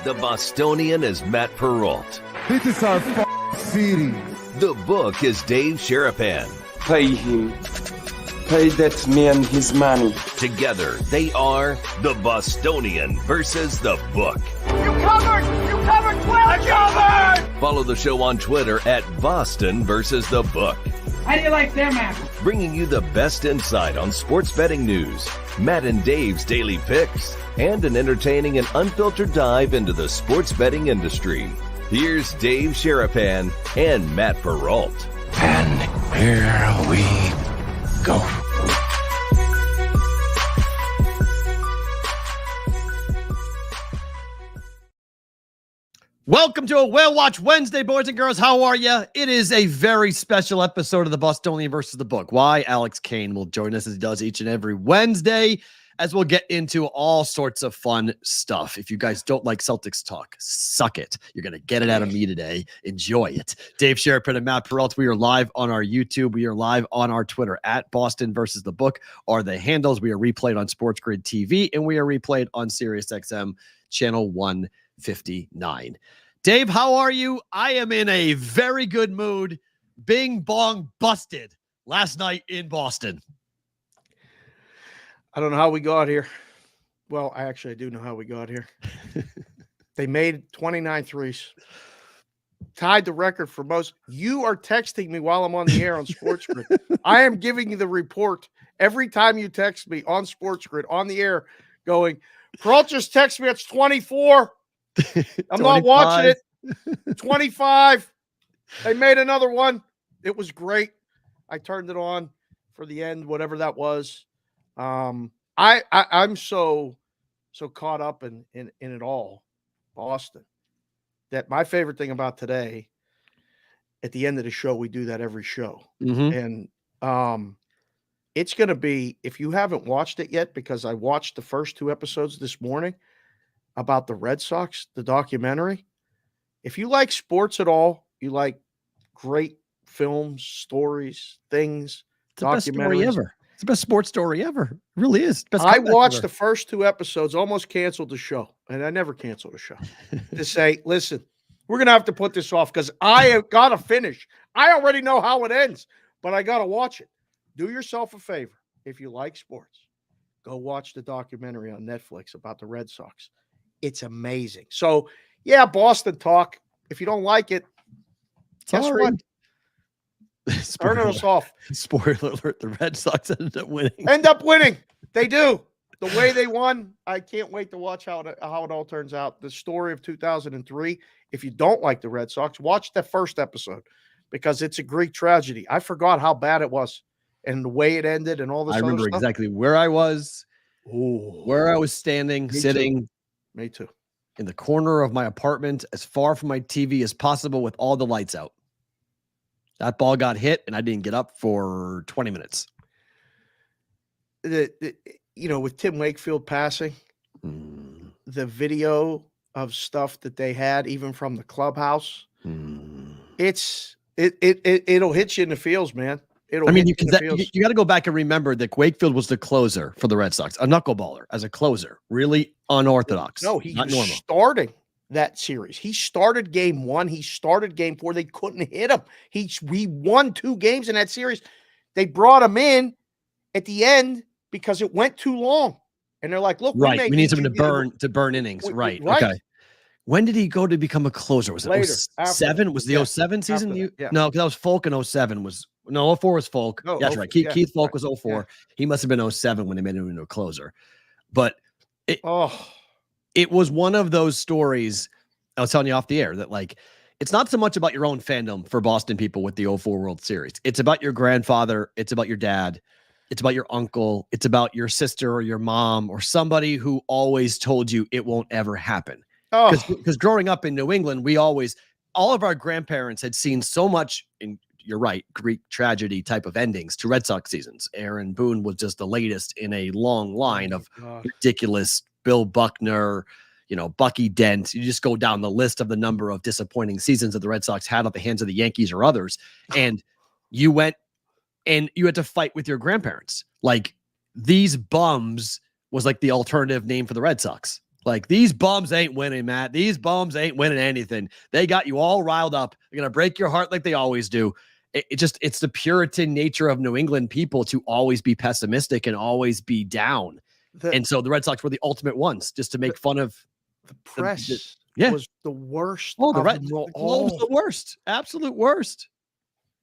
The Bostonian is Matt Perrault. This is our city. The book is Dave Sharapan. Pay him. Pay that man his money. Together, they are the Bostonian versus the book. You covered 12 covered! Follow the show on Twitter at Boston versus the book. How do you like them apples? Bringing you the best insight on sports betting news, Matt and Dave's daily picks, and an entertaining and unfiltered dive into the sports betting industry. Here's Dave Sharapan and Matt Perrault. And here we go. Welcome to a Whale Watch Wednesday, boys and girls. How are you? It is a very special episode of the Bostonian versus the book. Why? Alex Kane will join us as he does each and every Wednesday, as we'll get into all sorts of fun stuff. If you guys don't like Celtics talk, suck it. You're going to get it out of me today. Enjoy it. Dave Sharapan and Matt Perrault. We are live on our YouTube. We are live on our Twitter at Boston versus the book are the handles. We are replayed on SportTrade TV, and we are replayed on SiriusXM channel 159. Dave, how are you? I am in a very good mood. Bing bong busted last night in Boston. I don't know how we got here. Well, I do know how we got here. They made 29 threes. Tied the record for most. You are texting me while I'm on the air on SportsGrid. I am giving you the report every time you text me on SportsGrid on the air going, Perrault just text me, it's 24. I'm 25. Not watching it. 25. They made another one. It was great. I turned it on for the end, whatever that was. I'm so caught up in it all, Boston, that my favorite thing about today, at the end of the show, we do that every show. Mm-hmm. And it's going to be, if you haven't watched it yet, because I watched the first 2 episodes this morning about the Red Sox, the documentary. If you like sports at all, you like great films, stories, things, it's the best story ever. It's the best sports story ever. It really is. I watched the first 2 episodes, almost canceled the show, and I never canceled a show to say, listen, we're going to have to put this off because I have got to finish. I already know how it ends, but I got to watch it. Do yourself a favor. If you like sports, go watch the documentary on Netflix about the Red Sox. It's amazing. So, yeah, Boston talk. If you don't like it, guess what? Turn us off. Spoiler alert, the Red Sox ended up winning. They do. The way they won, I can't wait to watch how it all turns out. The story of 2003. If you don't like the Red Sox, watch the first episode because it's a Greek tragedy. I forgot how bad it was and the way it ended and all this. I remember exactly where I was, where I was standing, sitting. Me too. In the corner of my apartment, as far from my TV as possible with all the lights out. That ball got hit, and I didn't get up for 20 minutes. With Tim Wakefield passing, the video of stuff that they had, even from the clubhouse, it'll hit you in the feels, man. You got to go back and remember that Wakefield was the closer for the Red Sox, a knuckleballer as a closer, really unorthodox. No, he was starting that series. He started game 1. He started game 4. They couldn't hit him. He won 2 games in that series. They brought him in at the end because it went too long, and they're like, "Look, we need someone to burn innings." Right. Okay. When did he go to become a closer? Was it later? 07? Was the 07 season? No, because that was Folk in 07. 04 was Folk. No, that's right. Keith Folk was 04. Yeah. He must have been 07 when they made him into a closer. But it was one of those stories I was telling you off the air that, like, it's not so much about your own fandom for Boston people with the 04 World Series. It's about your grandfather. It's about your dad. It's about your uncle. It's about your sister or your mom or somebody who always told you it won't ever happen. Because growing up in New England, all of our grandparents had seen so much, in you're right, Greek tragedy type of endings to Red Sox seasons. Aaron Boone was just the latest in a long line of ridiculous Bill Buckner, Bucky Dent. You just go down the list of the number of disappointing seasons that the Red Sox had at the hands of the Yankees or others. And you went and you had to fight with your grandparents. Like, these bums was like the alternative name for the Red Sox. Like, these bums ain't winning, Matt. These bums ain't winning anything. They got you all riled up. They're going to break your heart like they always do. It's the Puritan nature of New England people to always be pessimistic and always be down. And so the Red Sox were the ultimate ones, just to make fun of the press. Yeah. Was the worst. Oh, the Globe's the worst. Absolute worst.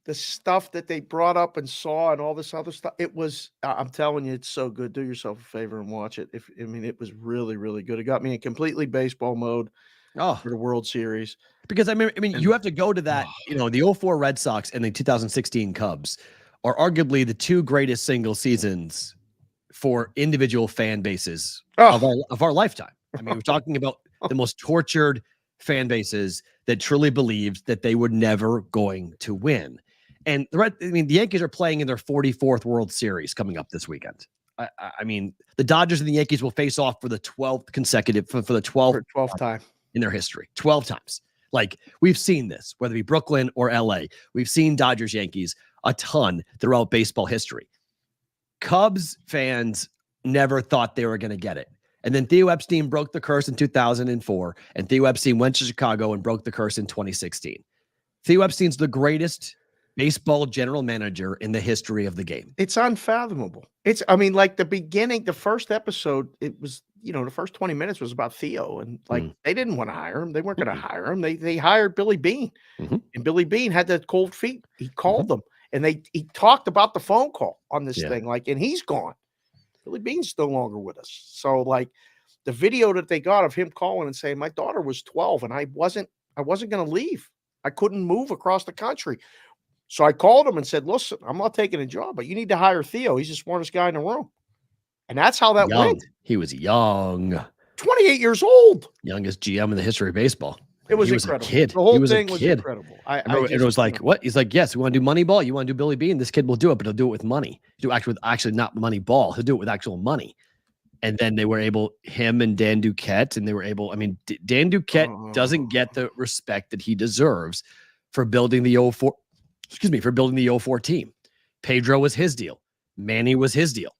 The stuff that they brought up and saw and all this other stuff. It was, I'm telling you, it's so good. Do yourself a favor and watch it. It was really, really good. It got me in completely baseball mode for the World Series. Because you have to go to that, the 04 Red Sox and the 2016 Cubs are arguably the two greatest single seasons for individual fan bases of our lifetime. We're talking about the most tortured fan bases that truly believed that they were never going to win. And the Yankees are playing in their 44th World Series coming up this weekend. The Dodgers and the Yankees will face off for the 12th consecutive, for the 12th time in their history. 12 times. Like, we've seen this, whether it be Brooklyn or LA. We've seen Dodgers, Yankees a ton throughout baseball history. Cubs fans never thought they were going to get it. And then Theo Epstein broke the curse in 2004, and Theo Epstein went to Chicago and broke the curse in 2016. Theo Epstein's the greatest baseball general manager in the history of the game. It's unfathomable. Like the beginning, the first episode, it was, the first 20 minutes was about Theo, and they didn't want to hire him. They weren't going to hire him. They hired Billy Beane, and Billy Beane had the cold feet. He called them, and he talked about the phone call on this thing, and he's gone. Billy Beane's no longer with us. So the video that they got of him calling and saying, my daughter was 12 and I wasn't going to leave. I couldn't move across the country. So I called him and said, listen, I'm not taking a job, but you need to hire Theo. He's the smartest guy in the room. And that's how that went. He was young. 28 years old. Youngest GM in the history of baseball. It was incredible. A kid. The whole thing was incredible. It was like, what? He's like, yes, we want to do Moneyball. You want to do Billy Beane? This kid will do it, but he'll do it with money. He'll do actually not Moneyball. He'll do it with actual money. And then they were able, him and Dan Duquette, and they were able, Dan Duquette doesn't get the respect that he deserves for building the 04 team. Pedro was his deal. Manny was his deal.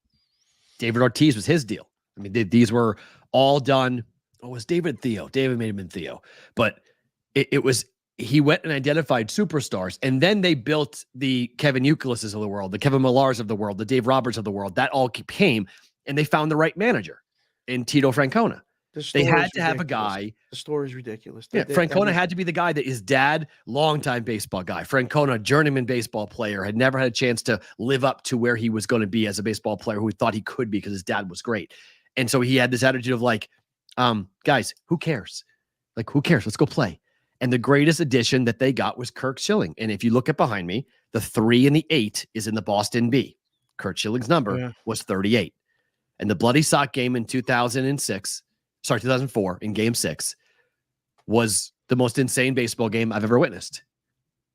David Ortiz was his deal. These were all done. Oh, it was David Theo. David may have been Theo. But it was, he went and identified superstars, and then they built the Kevin Youkilis's of the world, the Kevin Millars of the world, the Dave Roberts of the world. That all came, and they found the right manager in Tito Francona. They had to have a guy. The story's ridiculous. Francona had to be the guy that his dad, longtime baseball guy. Francona, journeyman baseball player, had never had a chance to live up to where he was going to be as a baseball player who he thought he could be because his dad was great. And so he had this attitude of guys, who cares? Who cares? Let's go play. And the greatest addition that they got was Kirk Schilling. And if you look at behind me, the 3 and the 8 is in the Boston B. Kirk Schilling's number was 38. And the Bloody Sock game in 2004 in Game 6 was the most insane baseball game I've ever witnessed.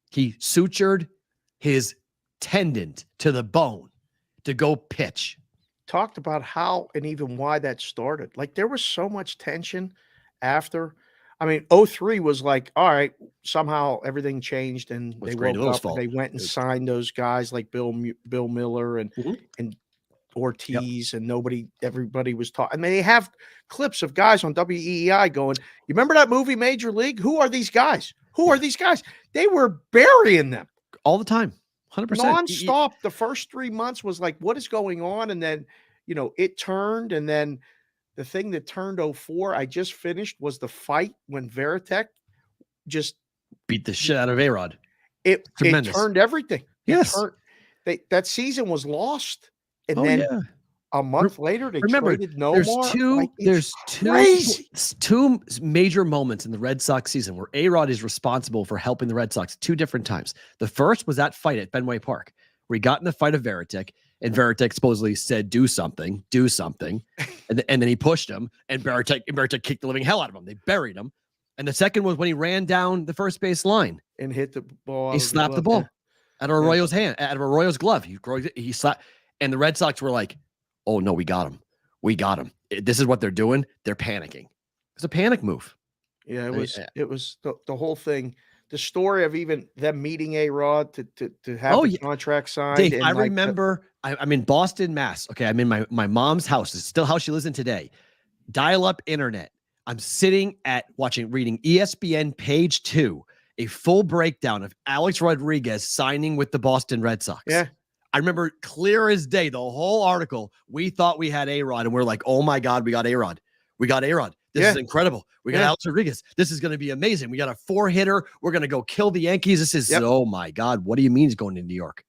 He sutured his tendon to the bone to go pitch. Talked about how and even why that started. There was so much tension after. 03 was all right, somehow everything changed and they woke up and they went and signed those guys like Bill Miller and Ortiz and everybody was talking. They have clips of guys on WEEI going, you remember that movie Major League? Who are these guys? They were burying them all the time. 100%. Nonstop. The first 3 months was what is going on? And then, it turned. And then the thing that turned 04, I just finished, was the fight when Veritek just beat the shit out of A-Rod. It turned everything. Yes. That season was lost. And then a month later, they traded Nomar. There's two major moments in the Red Sox season where A-Rod is responsible for helping the Red Sox 2 different times. The first was that fight at Fenway Park, where he got in the fight of Veritek, and Veritek supposedly said, do something. And then he pushed him, and Veritek kicked the living hell out of him. They buried him. And the second was when he ran down the first base line and hit the ball. He slapped the ball out of Arroyo's hand, out of Arroyo's glove. He slapped, and the Red Sox were like, oh no, we got him. This is what they're doing. They're panicking. It's a panic move. Yeah, it was the whole thing. The story of even them meeting A-Rod to have the contract signed. Dave, I remember I'm in Boston, Mass. Okay, I'm in my mom's house. It's still how she lives in today. dial-up internet. I'm sitting at reading ESPN page 2, a full breakdown of Alex Rodriguez signing with the Boston Red Sox. Yeah. I remember clear as day, the whole article. We thought we had A-Rod, and we're like, oh my God, we got A-Rod. We got A-Rod. This is incredible. We got Alex Rodriguez. This is going to be amazing. We got a 4-hitter. We're going to go kill the Yankees. This is, oh my God, what do you mean he's going to New York?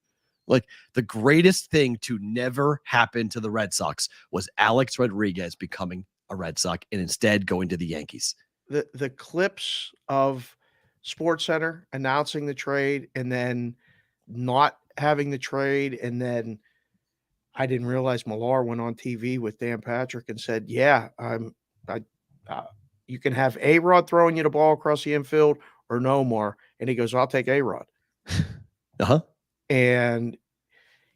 Like, the greatest thing to never happen to the Red Sox was Alex Rodriguez becoming a Red Sox and instead going to the Yankees. The clips of SportsCenter announcing the trade and then not having the trade, and then I didn't realize Millar went on TV with Dan Patrick and said, you can have A-Rod throwing you the ball across the infield or no more. And he goes, I'll take A-Rod. And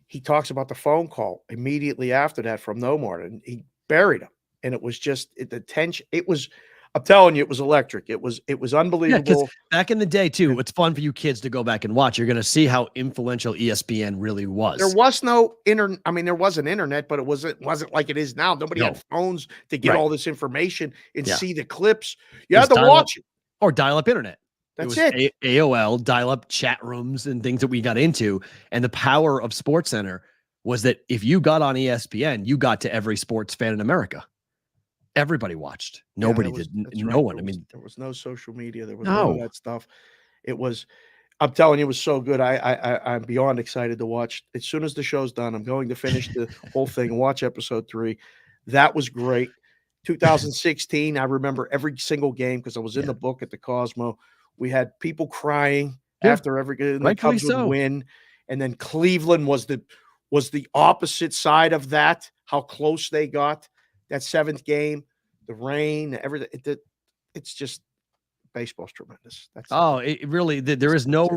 he talks about the phone call immediately after that from Nomar, and he buried him. And it was just the tension. It was, I'm telling you, it was electric. It was unbelievable. Yeah, back in the day too, it's fun for you kids to go back and watch. You're going to see how influential ESPN really was. There was no internet. I mean, there was an internet, but it wasn't like it is now. Nobody had phones to get all this information and see the clips. You had to watch it. Or dial-up internet. That's it. AOL, dial-up chat rooms and things that we got into. And the power of SportsCenter was that if you got on ESPN, you got to every sports fan in America. Everybody watched. Nobody did. No one. I mean, there was no social media. There was none of that stuff. It was, I'm telling you, it was so good. I'm beyond excited to watch. As soon as the show's done, I'm going to finish the whole thing and watch episode 3. That was great. 2016, I remember every single game because I was in the book at the Cosmo. We had people crying after every game. The Cubs would win. And then Cleveland was the opposite side of that, how close they got. That 7th game, the rain, everything. It's just, baseball's tremendous. It really, there's no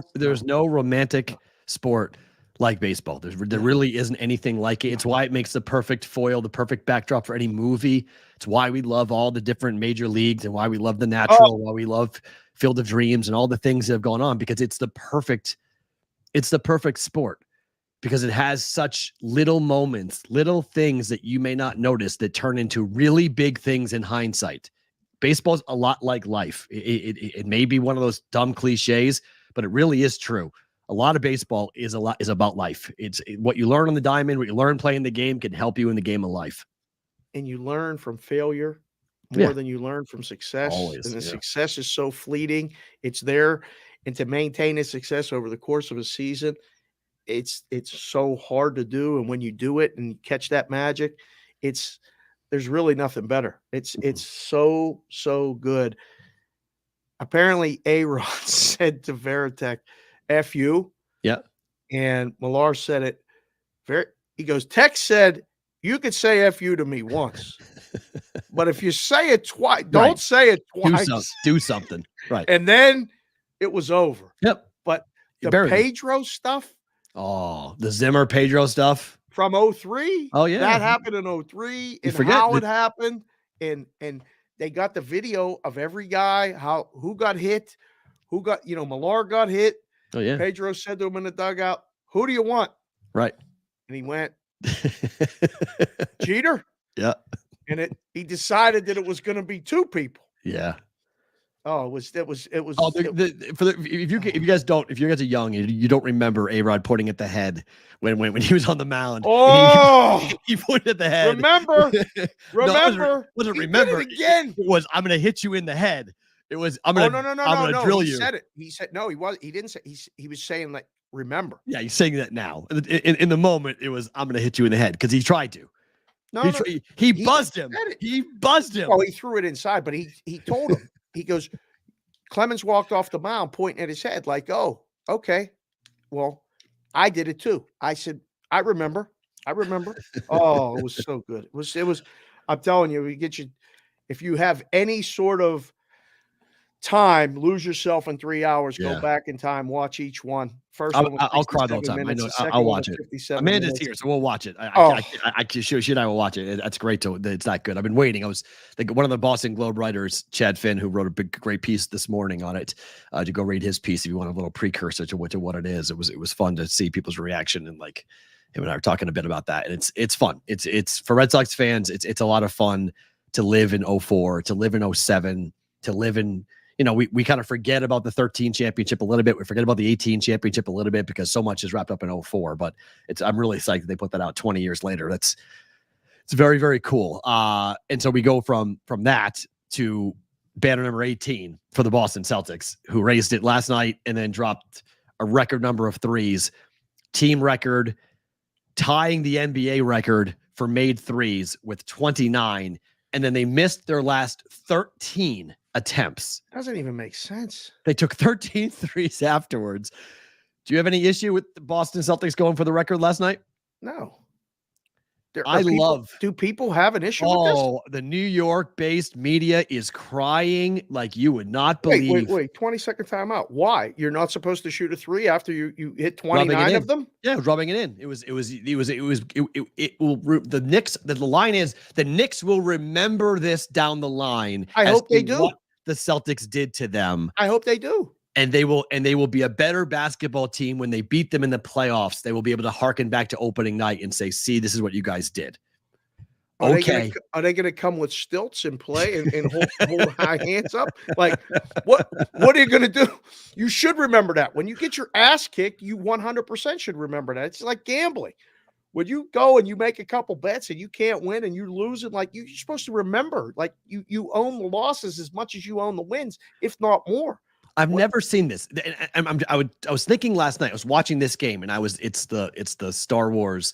romantic sport like baseball. There really isn't anything like it. It's why it makes the perfect foil, the perfect backdrop for any movie. It's why we love all the different major leagues and why we love The Natural, why we love Field of Dreams and all the things that have gone on, because it's the perfect sport. Because it has such little moments, little things that you may not notice that turn into really big things in hindsight. Baseball's a lot like life. It may be one of those dumb cliches, but it really is true. A lot of baseball is about life. It's what you learn on the diamond, what you learn playing the game can help you in the game of life. And you learn from failure more than you learn from success. Always, and the success is so fleeting. It's there. And to maintain a success over the course of a season, it's so hard to do. And when you do it and catch that magic, there's really nothing better. It's so good. Apparently A-Rod said to Veritek, F you. Yeah. And Millar said it. He goes, Tex said, you could say F you to me once, but if you say it twice, don't say it twice. Do something. Right. And then it was over. Yep. But the Pedro stuff. Oh, the Zimmer Pedro stuff from 03. Oh, yeah. That happened in 03 and how it happened. And they got the video of every guy, who got hit, Millar got hit. Oh, yeah. Pedro said to him in the dugout, who do you want? Right. And he went, Jeter. Yeah. And he decided that it was going to be 2 people. Yeah. Oh, it was. Oh, if you guys are young, you don't remember A-Rod pointing at the head when he was on the mound. Oh, he pointed at the head. Remember? No, wasn't remember it again. It was, I'm going to hit you in the head. It was, I'm going to drill you. He said it. He said no. He didn't say. He was saying like, remember. Yeah, he's saying that now. In the moment, it was, I'm going to hit you in the head because he tried to. He buzzed him. He buzzed him. Well, he threw it inside, but he told him. He goes, Clemens walked off the mound pointing at his head like, oh, okay. Well, I did it too. I said, I remember. Oh, it was so good. It was, I'm telling you, if you have any sort of time, lose yourself in 3 hours, go back in time, watch each one. First one was I'll cry the whole time. I know. I'll watch it. Amanda's here, so we'll watch it. She and I will watch it. That's great. It's that good. I've been waiting. I was one of the Boston Globe writers, Chad Finn, who wrote a great piece this morning on it. To go read his piece if you want a little precursor to what it is. It was fun to see people's reaction, and like him and I were talking a bit about that. And it's fun. It's for Red Sox fans. It's a lot of fun to live in 04, to live in 07, to live in, we kind of forget about the 13 championship a little bit. We forget about the 18 championship a little bit because so much is wrapped up in 04, but I'm really psyched that they put that out 20 years later. It's very, very cool. And so we go from that to banner number 18 for the Boston Celtics, who raised it last night and then dropped a record number of threes, team record, tying the NBA record for made threes with 29. And then they missed their last 13 attempts. Doesn't even make sense. They took 13 threes afterwards. Do you have any issue with the Boston Celtics going for the record last night? No. Do people have an issue with this? Oh, the New York-based media is crying like you would not believe. Wait, 20-second timeout. Why? You're not supposed to shoot a three after you hit 29 of them? Yeah, rubbing it in. It will. The Knicks. The line is the Knicks will remember this down the line. I hope they do. What the Celtics did to them. I hope they do. And they will be a better basketball team when they beat them in the playoffs. They will be able to harken back to opening night and say, see, this is what you guys did. Are they going to come with stilts and play and hold high hands up? Like, what are you going to do? You should remember that. When you get your ass kicked, you 100% should remember that. It's like gambling. When you go and you make a couple bets and you can't win and you lose it, like you're supposed to remember, like you own the losses as much as you own the wins, if not more. I've never seen this. I was thinking last night. I was watching this game, and it's the Star Wars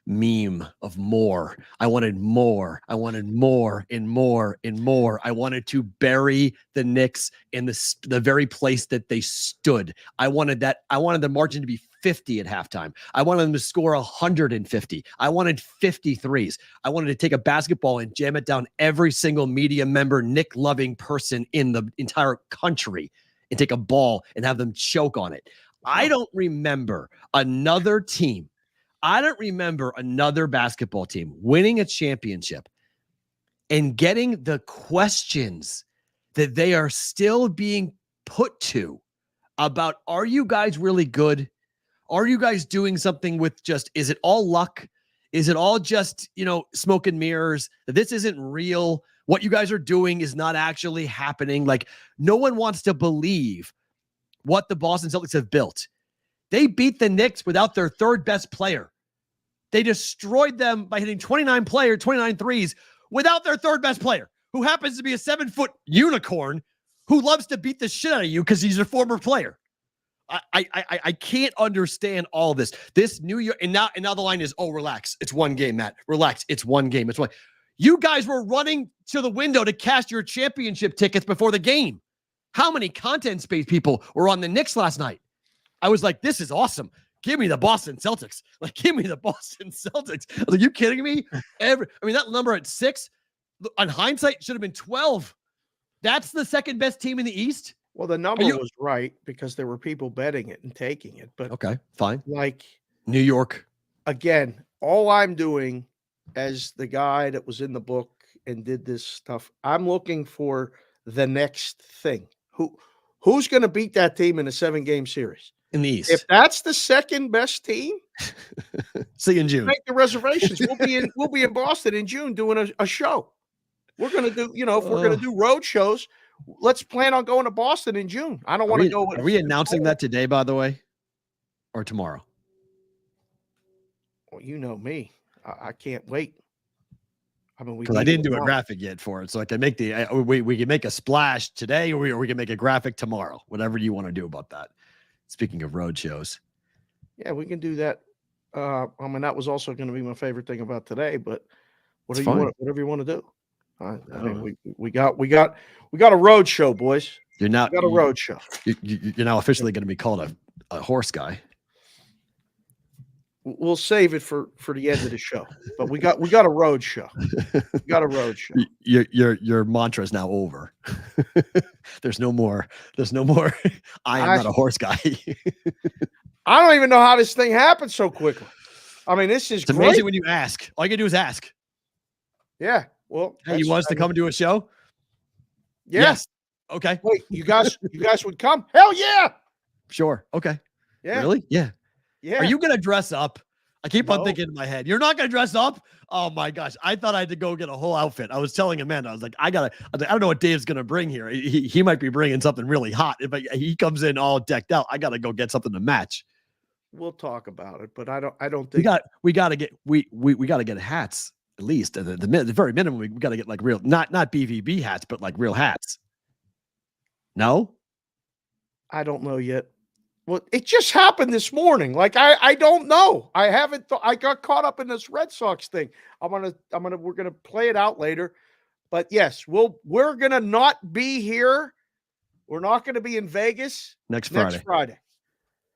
meme of more. I wanted more. I wanted more and more and more. I wanted to bury the Knicks in the very place that they stood. I wanted the margin to be 50 at halftime. I wanted them to score 150. I wanted 53s. I wanted to take a basketball and jam it down every single media member, Nick loving person in the entire country, and take a ball and have them choke on it. I don't remember another team. I don't remember another basketball team winning a championship and getting the questions that they are still being put to about, are you guys really good? Are you guys doing something with is it all luck? Is it all just, smoke and mirrors? That this isn't real? What you guys are doing is not actually happening. Like, no one wants to believe what the Boston Celtics have built. They beat the Knicks without their third best player. They destroyed them by hitting 29 threes without their third best player, who happens to be a 7-foot unicorn who loves to beat the shit out of you because he's a former player. I can't understand all this. This New York, and now the line is, oh, relax. It's one game, Matt. Relax. It's one game. It's one. You guys were running to the window to cash your championship tickets before the game. How many content space people were on the Knicks last night? I was like, this is awesome. Give me the Boston Celtics. Like, give me the Boston Celtics. I was like, you kidding me? That number at 6, on hindsight, should have been 12. That's the second best team in the East. Well, the number was right because there were people betting it and taking it. But okay, fine. Like New York. Again, all I'm doing as the guy that was in the book and did this stuff, I'm looking for the next thing. Who's going to beat that team in a 7-game series? In the East. If that's the second best team, see you in June. Make the reservations. We'll be in Boston in June doing a show. We're going to do, if we're going to do road shows, let's plan on going to Boston in June. I don't want to go. Are we announcing that today, by the way, or tomorrow? Well, you know me. I can't wait. I mean, because I didn't do a graphic yet for it, so I can make we can make a splash today, or we can make a graphic tomorrow. Whatever you want to do about that. Speaking of road shows, yeah, we can do that. That was also going to be my favorite thing about today, but whatever you want to do. I mean, we got a road show, boys. We got a road show. You're now officially going to be called a horse guy. We'll save it for the end of the show, but we got a road show. We got a road show. Your mantra is now over. There's no more. I am not a horse guy. I don't even know how this thing happened so quickly. I mean, this is great. Amazing when you ask. All you can do is ask. Yeah. Well, hey, you want us to come do a show? Yeah. Yes. Okay. Wait, you guys would come? Hell yeah. Sure. Okay. Yeah. Really? Yeah. Yeah. Are you going to dress up? I keep on thinking in my head, you're not going to dress up? Oh my gosh. I thought I had to go get a whole outfit. I was telling Amanda, I was like, I don't know what Dave's going to bring here. He might be bringing something really hot. If he comes in all decked out, I got to go get something to match. We'll talk about it, but I don't think we got to get hats at least. At the very minimum, we got to get like real, not BVB hats, but like real hats. No, I don't know yet. Well, it just happened this morning. Like I don't know. I haven't. I got caught up in this Red Sox thing. We're gonna play it out later. But yes, we're gonna not be here. We're not gonna be in Vegas next Friday.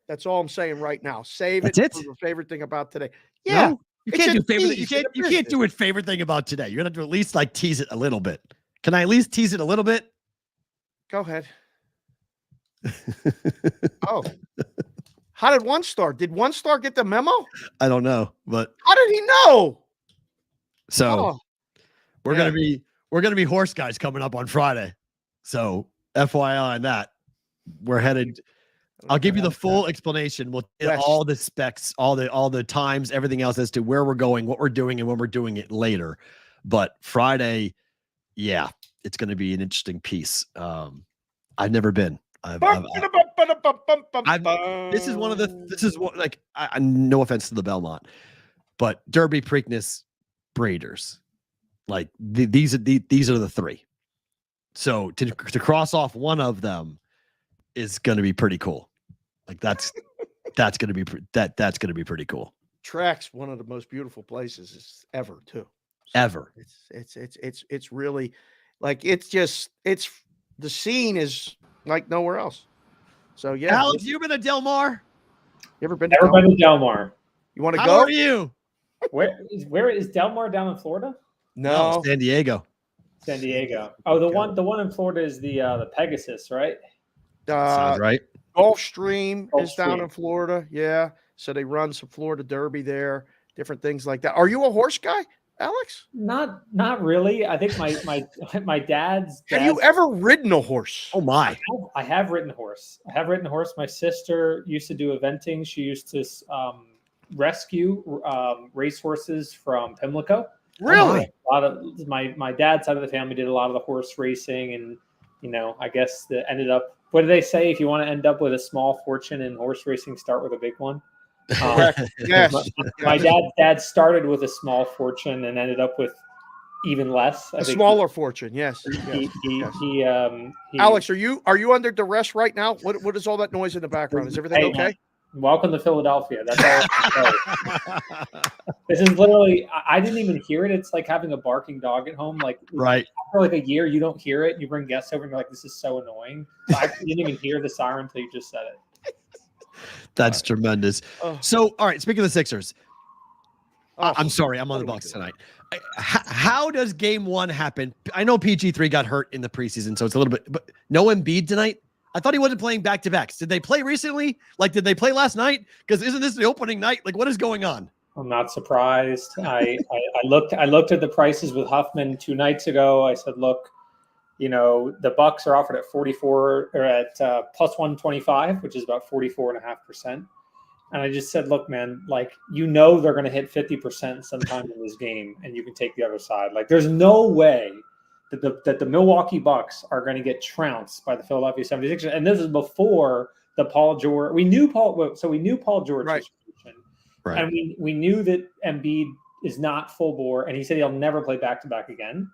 That's all I'm saying right now. Save it for your favorite thing about today. Yeah, no, you can't do favorite. You can't do it favorite thing about today. You're gonna have to at least like tease it a little bit. Can I at least tease it a little bit? Go ahead. Oh, how did One Star? Did One Star get the memo? I don't know, but how did he know? So we're gonna be horse guys coming up on Friday. So FYI on that, we're headed. I'll give you the full explanation. We'll get all the specs, all the times, everything else as to where we're going, what we're doing, and when we're doing it later. But Friday, yeah, it's going to be an interesting piece. I've never been. This is what like I no offense to the Belmont, but Derby, Preakness, Breeders, like these are the three. So to cross off one of them is going to be pretty cool. Like that's going to be pretty cool. Track's one of the most beautiful places ever too. Ever. It's really like it's the scene is like nowhere else. So yeah, Alex, you been to Del Mar? You ever been? Never been to Del Mar. You want to go? How are you? Where is Del Mar down in Florida? No, San Diego. San Diego. Oh, the one in Florida is the Pegasus, right? Sounds right. Gulfstream is down in Florida. Yeah, so they run some Florida Derby there, different things like that. Are you a horse guy, Alex? Not really. I think my dad's. Have you ever ridden a horse? Oh my! I have ridden a horse. My sister used to do eventing. She used to rescue racehorses from Pimlico. Really? A lot of my dad's side of the family did a lot of the horse racing, and I guess that ended up. What do they say? If you want to end up with a small fortune in horse racing, start with a big one. Yes. My dad started with a small fortune and ended up with even less. A smaller fortune. Yes. Alex, are you under duress right now? What is all that noise in the background? Is everything okay? Welcome to Philadelphia. That's all. This is literally, I didn't even hear it. It's like having a barking dog at home. Like, right. After like a year, you don't hear it. You bring guests over and you're like, this is so annoying. So I didn't even hear the siren until you just said it. That's tremendous. So, all right. Speaking of the Sixers, I'm sorry. I'm on the Bucks tonight. How does game one happen? I know PG3 got hurt in the preseason, so it's a little bit, but no Embiid tonight? I thought he wasn't playing back-to-backs. Did they play recently? Like, did they play last night? Because isn't this the opening night? Like, what is going on? I'm not surprised. I looked at the prices with Huffman 2 nights ago. I said, look, the Bucks are offered at 44 or at plus 125, which is about 44.5%. And I just said, look, man, like, they're going to hit 50% sometime in this game, and you can take the other side. Like, there's no way that the Milwaukee Bucks are going to get trounced by the Philadelphia 76ers. And this is before the Paul George. We knew Paul George. Right. Right. And we knew that Embiid is not full bore, and he said he'll never play back-to-back again.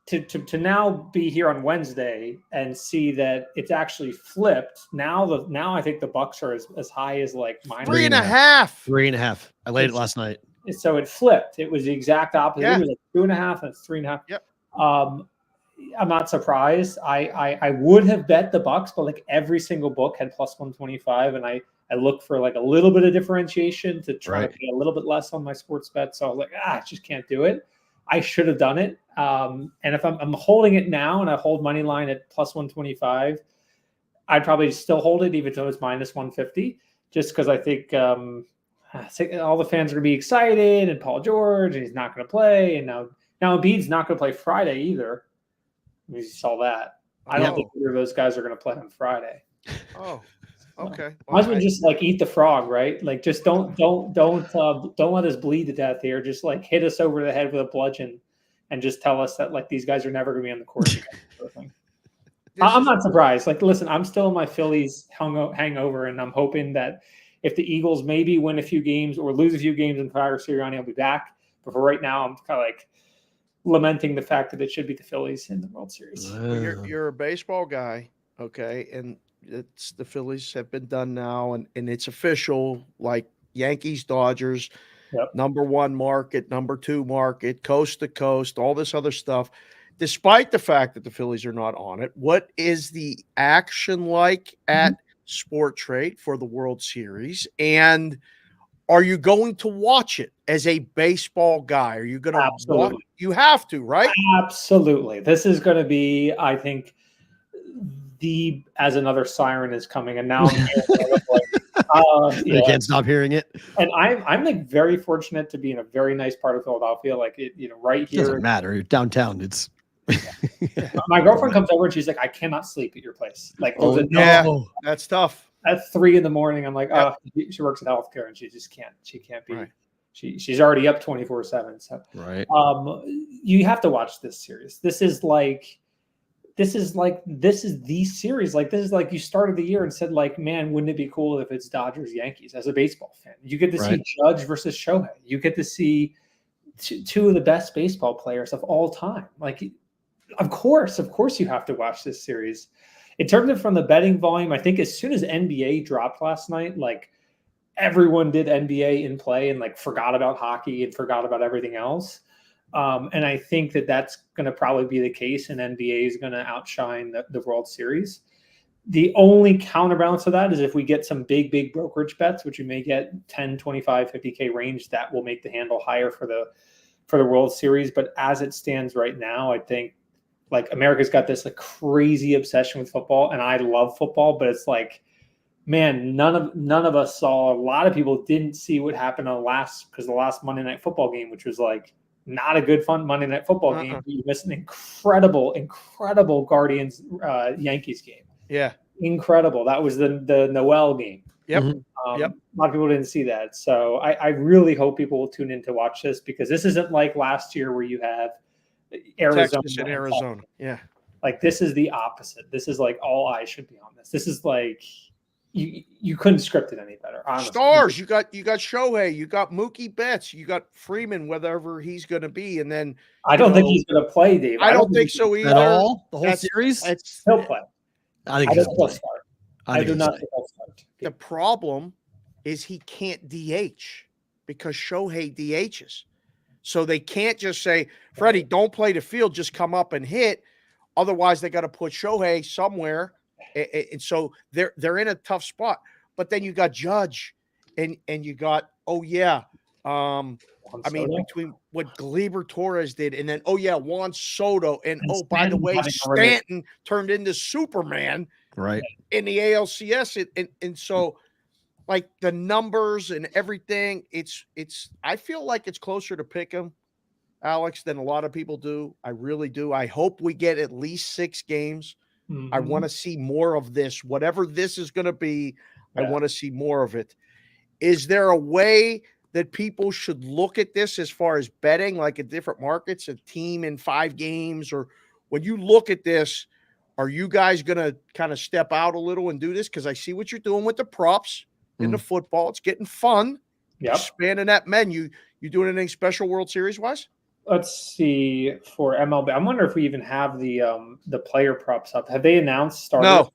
To now be here on Wednesday and see that it's actually flipped. Now I think the Bucks are as high as like minus 3.5. 3.5. I laid it last night. So it flipped. It was the exact opposite. Yeah. It was like 2.5 and it's 3.5. Yep. I'm not surprised. I would have bet the Bucks, but like every single book had plus 125, and I look for like a little bit of differentiation to try to pay a little bit less on my sports bet. So I was like, I just can't do it. I should have done it. And if I'm holding it now and I hold money line at plus 125, I'd probably still hold it even though it's minus 150, just because I think all the fans are going to be excited, and Paul George, and he's not going to play, and now Embiid's not going to play Friday either. You saw that. I don't think either of those guys are going to play on Friday. Okay. Might as well just like eat the frog, right? Like just don't let us bleed to death here. Just like hit us over the head with a bludgeon, and just tell us that like these guys are never going to be on the court again. Sort of thing. I'm not surprised. Like, listen, I'm still in my Phillies hangover, and I'm hoping that if the Eagles maybe win a few games or lose a few games and fire Sirianni, I'll be back. But for right now, I'm kind of like lamenting the fact that it should be the Phillies in the World Series. Well, you're a baseball guy, okay, and it's the Phillies have been done now, and it's official. Like Yankees, Dodgers, number 1 market, number 2 market, coast to coast, all this other stuff. Despite the fact that the Phillies are not on it, what is the action like at SportTrade for the World Series? And are you going to watch it as a baseball guy? Are you going to watch? You have to, right? Absolutely. This is going to be, I think, as another siren is coming, and now I'm you can't stop hearing it. And I'm like very fortunate to be in a very nice part of Philadelphia, like right here. Doesn't matter. You're downtown. It's my girlfriend comes over and she's like, I cannot sleep at your place. Like, that's tough. At 3 a.m. I'm like, oh, she works in healthcare and she just can't. She can't be. Right. She's already up 24/7. So right. You have to watch this series. This is the series. Like, this is like you started the year and said, like, man, wouldn't it be cool if it's Dodgers Yankees as a baseball fan? You get to see Judge versus Shohei. You get to see two of the best baseball players of all time. Like, of course you have to watch this series. In terms of from the betting volume, I think as soon as NBA dropped last night, like everyone did NBA in play and like forgot about hockey and forgot about everything else. And I think that that's going to probably be the case, and NBA is going to outshine the World Series. The only counterbalance to that is if we get some big brokerage bets, which we may get 10, 25, 50K range, that will make the handle higher for the World Series. But as it stands right now, I think like America's got this like crazy obsession with football, and I love football, but it's like, man, none of us saw. A lot of people didn't see what happened on the last Monday Night Football game, which was like not a good fun Monday Night Football game. You missed an incredible Guardians Yankees game. Yeah, incredible. That was the Noel game. Yep. A lot of people didn't see that, so I really hope people will tune in to watch this, because this isn't like last year where you have Arizona Texas and Arizona. Yeah. Like, this is the opposite. This is like all eyes should be on this. This is like you couldn't script it any better. Honestly. Stars. You got Shohei, you got Mookie Betts, you got Freeman, whatever he's going to be, and then I don't think he's going to play, Dave. I don't think so either. At all. The whole series. He'll play. I think he'll play. I do not think he'll start. The problem is he can't DH because Shohei DHs. So they can't just say, Freddie, don't play the field, just come up and hit. Otherwise, they got to put Shohei somewhere. And so they're in a tough spot. But then you got Judge and you got, between what Gleyber Torres did and then, Juan Soto. And by the way, Stanton turned into Superman in the ALCS. And so, like, the numbers and everything, it's I feel like it's closer to pick 'em, Alex, than a lot of people do. I really do. I hope we get at least 6 games. I want to see more of this. Whatever this is going to be, I want to see more of it. Is there a way that people should look at this as far as betting, like at different markets, a team in 5 games? Or when you look at this, are you guys going to kind of step out a little and do this? Because I see what you're doing with the props in the football. It's getting fun. Expanding that menu. You doing anything special World Series wise? Let's see for MLB. I wonder if we even have the player props up. Have they announced starters?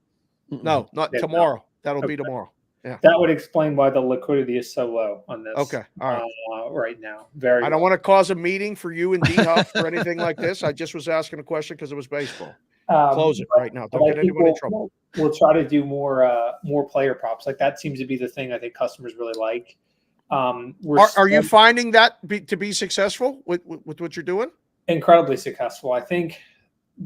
No, not tomorrow. That'll be tomorrow. Yeah, that would explain why the liquidity is so low on this. Okay, all right. Right now, I don't want to cause a meeting for you and D-Huff or anything like this. I just was asking a question because it was baseball. Close it right now. Don't get anyone in trouble. We'll try to do more player props. Like, that seems to be the thing I think customers really like. Are you finding that to be successful with what you're doing? Incredibly successful. I think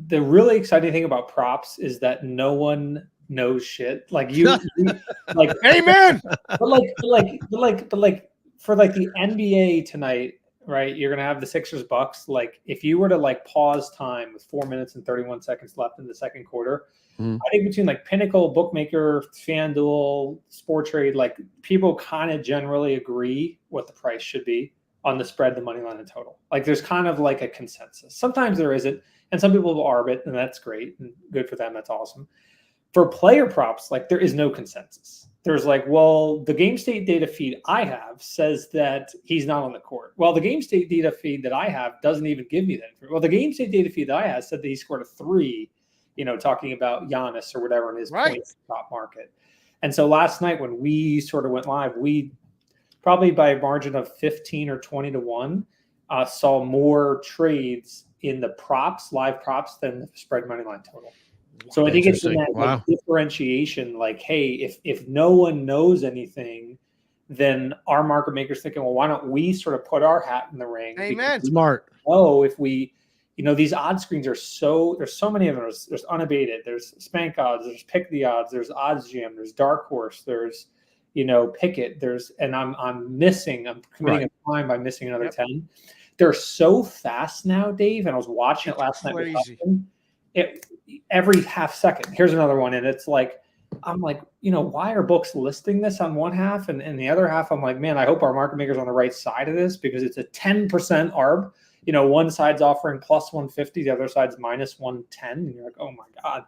the really exciting thing about props is that no one knows shit. Like you like, amen. But like for like the NBA tonight, right? You're going to have the Sixers Bucks. Like if you were to like pause time with 4 minutes and 31 seconds left in the second quarter, I think between like Pinnacle, Bookmaker, FanDuel, SportTrade, like people kind of generally agree what the price should be on the spread, the money line, and total. Like there's kind of like a consensus. Sometimes there isn't, and some people will arb, and that's great and good for them. That's awesome. For player props, like there is no consensus. There's like, well, the game state data feed I have says that he's not on the court. Well, the game state data feed that I have doesn't even give me that. Well, the game state data feed that I have said that he scored a 3, talking about Giannis or whatever in his points prop market. And so last night when we sort of went live, we probably by a margin of 15 or 20 to 1 saw more trades in the props, live props, than the spread money line total. So I think it's in that like, differentiation, like, hey, if no one knows anything, then our market makers thinking, well, why don't we sort of put our hat in the ring? Amen. Smart. Oh, if we, these odd screens there's so many of them. There's unabated, there's spank odds, there's pick the odds, there's odds jam, there's dark horse, there's, pick it, and I'm committing a crime by missing another 10. They're so fast now, Dave. And I was watching it last night. Every half second, here's another one. And it's like, I'm like, why are books listing this on one half? And the other half, I'm like, man, I hope our market makers are on the right side of this because it's a 10% ARB. One side's offering plus 150, the other side's minus 110. And you're like, oh my God,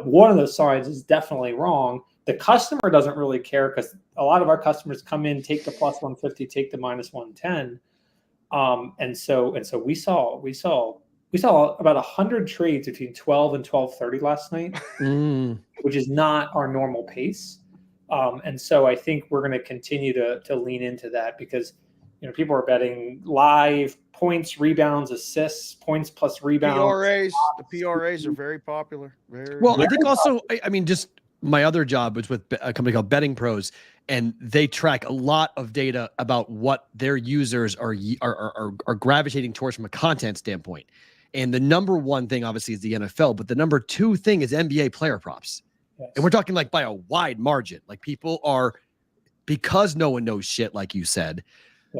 one of those sides is definitely wrong. The customer doesn't really care because a lot of our customers come in, take the plus 150, take the minus 110. And so we saw about 100 trades between 12 and 12:30 last night, which is not our normal pace. And so I think we're going to continue to lean into that because, people are betting live points, rebounds, assists, points plus rebounds. The PRAs are very popular. I think also, I mean, just my other job was with a company called Betting Pros, and they track a lot of data about what their users are gravitating towards from a content standpoint. And the number one thing, obviously, is the NFL, but the number two thing is NBA player props. Yes. And we're talking like by a wide margin. Like people are, because no one knows shit, like you said,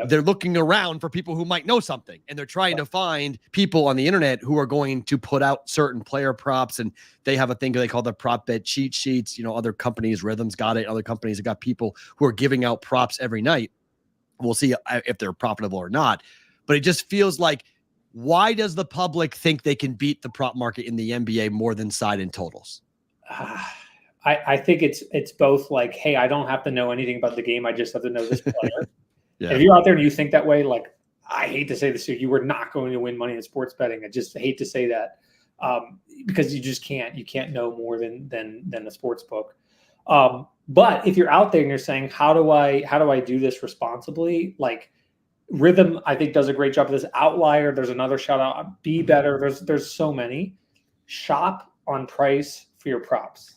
they're looking around for people who might know something. And they're trying to find people on the internet who are going to put out certain player props. And they have a thing they call the prop bet cheat sheets. Other companies, Rhythm's got it. Other companies have got people who are giving out props every night. We'll see if they're profitable or not. But it just feels like, why does the public think they can beat the prop market in the NBA more than side and totals? I think it's both like, hey, I don't have to know anything about the game. I just have to know this player. If you're out there and you think that way, like, I hate to say this, you were not going to win money in sports betting. I just hate to say that because you just can't. You can't know more than a sports book. But if you're out there and you're saying, how do I do this responsibly? Like, Rhythm, I think, does a great job of this. Outlier, there's another shout out. Be Better. There's so many. Shop on price for your props.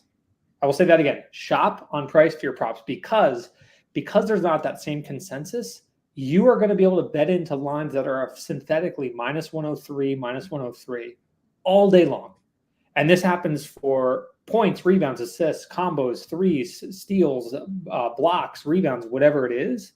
I will say that again. Shop on price for your props because there's not that same consensus. You are going to be able to bet into lines that are synthetically minus 103, minus 103 all day long. And this happens for points, rebounds, assists, combos, threes, steals, blocks, rebounds, whatever it is.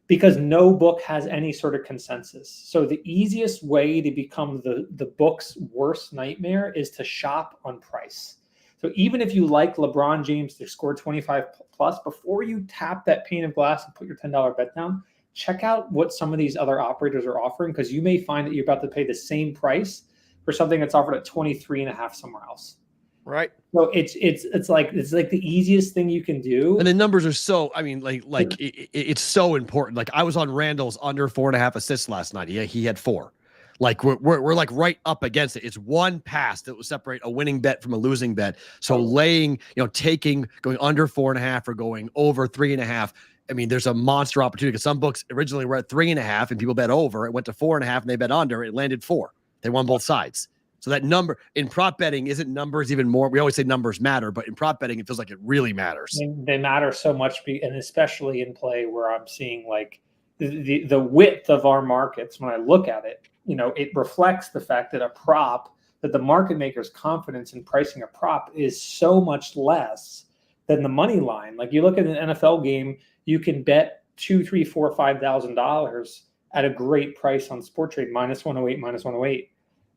Because no book has any sort of consensus. So the easiest way to become the book's worst nightmare is to shop on price. So even if you like LeBron James to score 25 plus, before you tap that pane of glass and put your $10 bet down, check out what some of these other operators are offering, because you may find that you're about to pay the same price for something that's offered at 23.5 somewhere else. Right. So it's like the easiest thing you can do. And the numbers are so, I mean, it's so important. Like I was on Randall's under 4.5 assists last night. He had 4. Like we're like right up against it. It's one pass that will separate a winning bet from a losing bet. So laying, going under 4.5 or going over 3.5. I mean, there's a monster opportunity because some books originally were at 3.5 and people bet over. It went to 4.5 and they bet under. It landed 4. They won both sides. So that number in prop betting isn't numbers even more. We always say numbers matter, but in prop betting, it feels like it really matters. They matter so much, and especially in play where I'm seeing like the width of our markets. When I look at it, it reflects the fact that that the market maker's confidence in pricing a prop is so much less than the money line. Like you look at an NFL game, you can bet $2,000, $3,000, $4,000, $5,000 at a great price on SportTrade, minus 108, minus 108.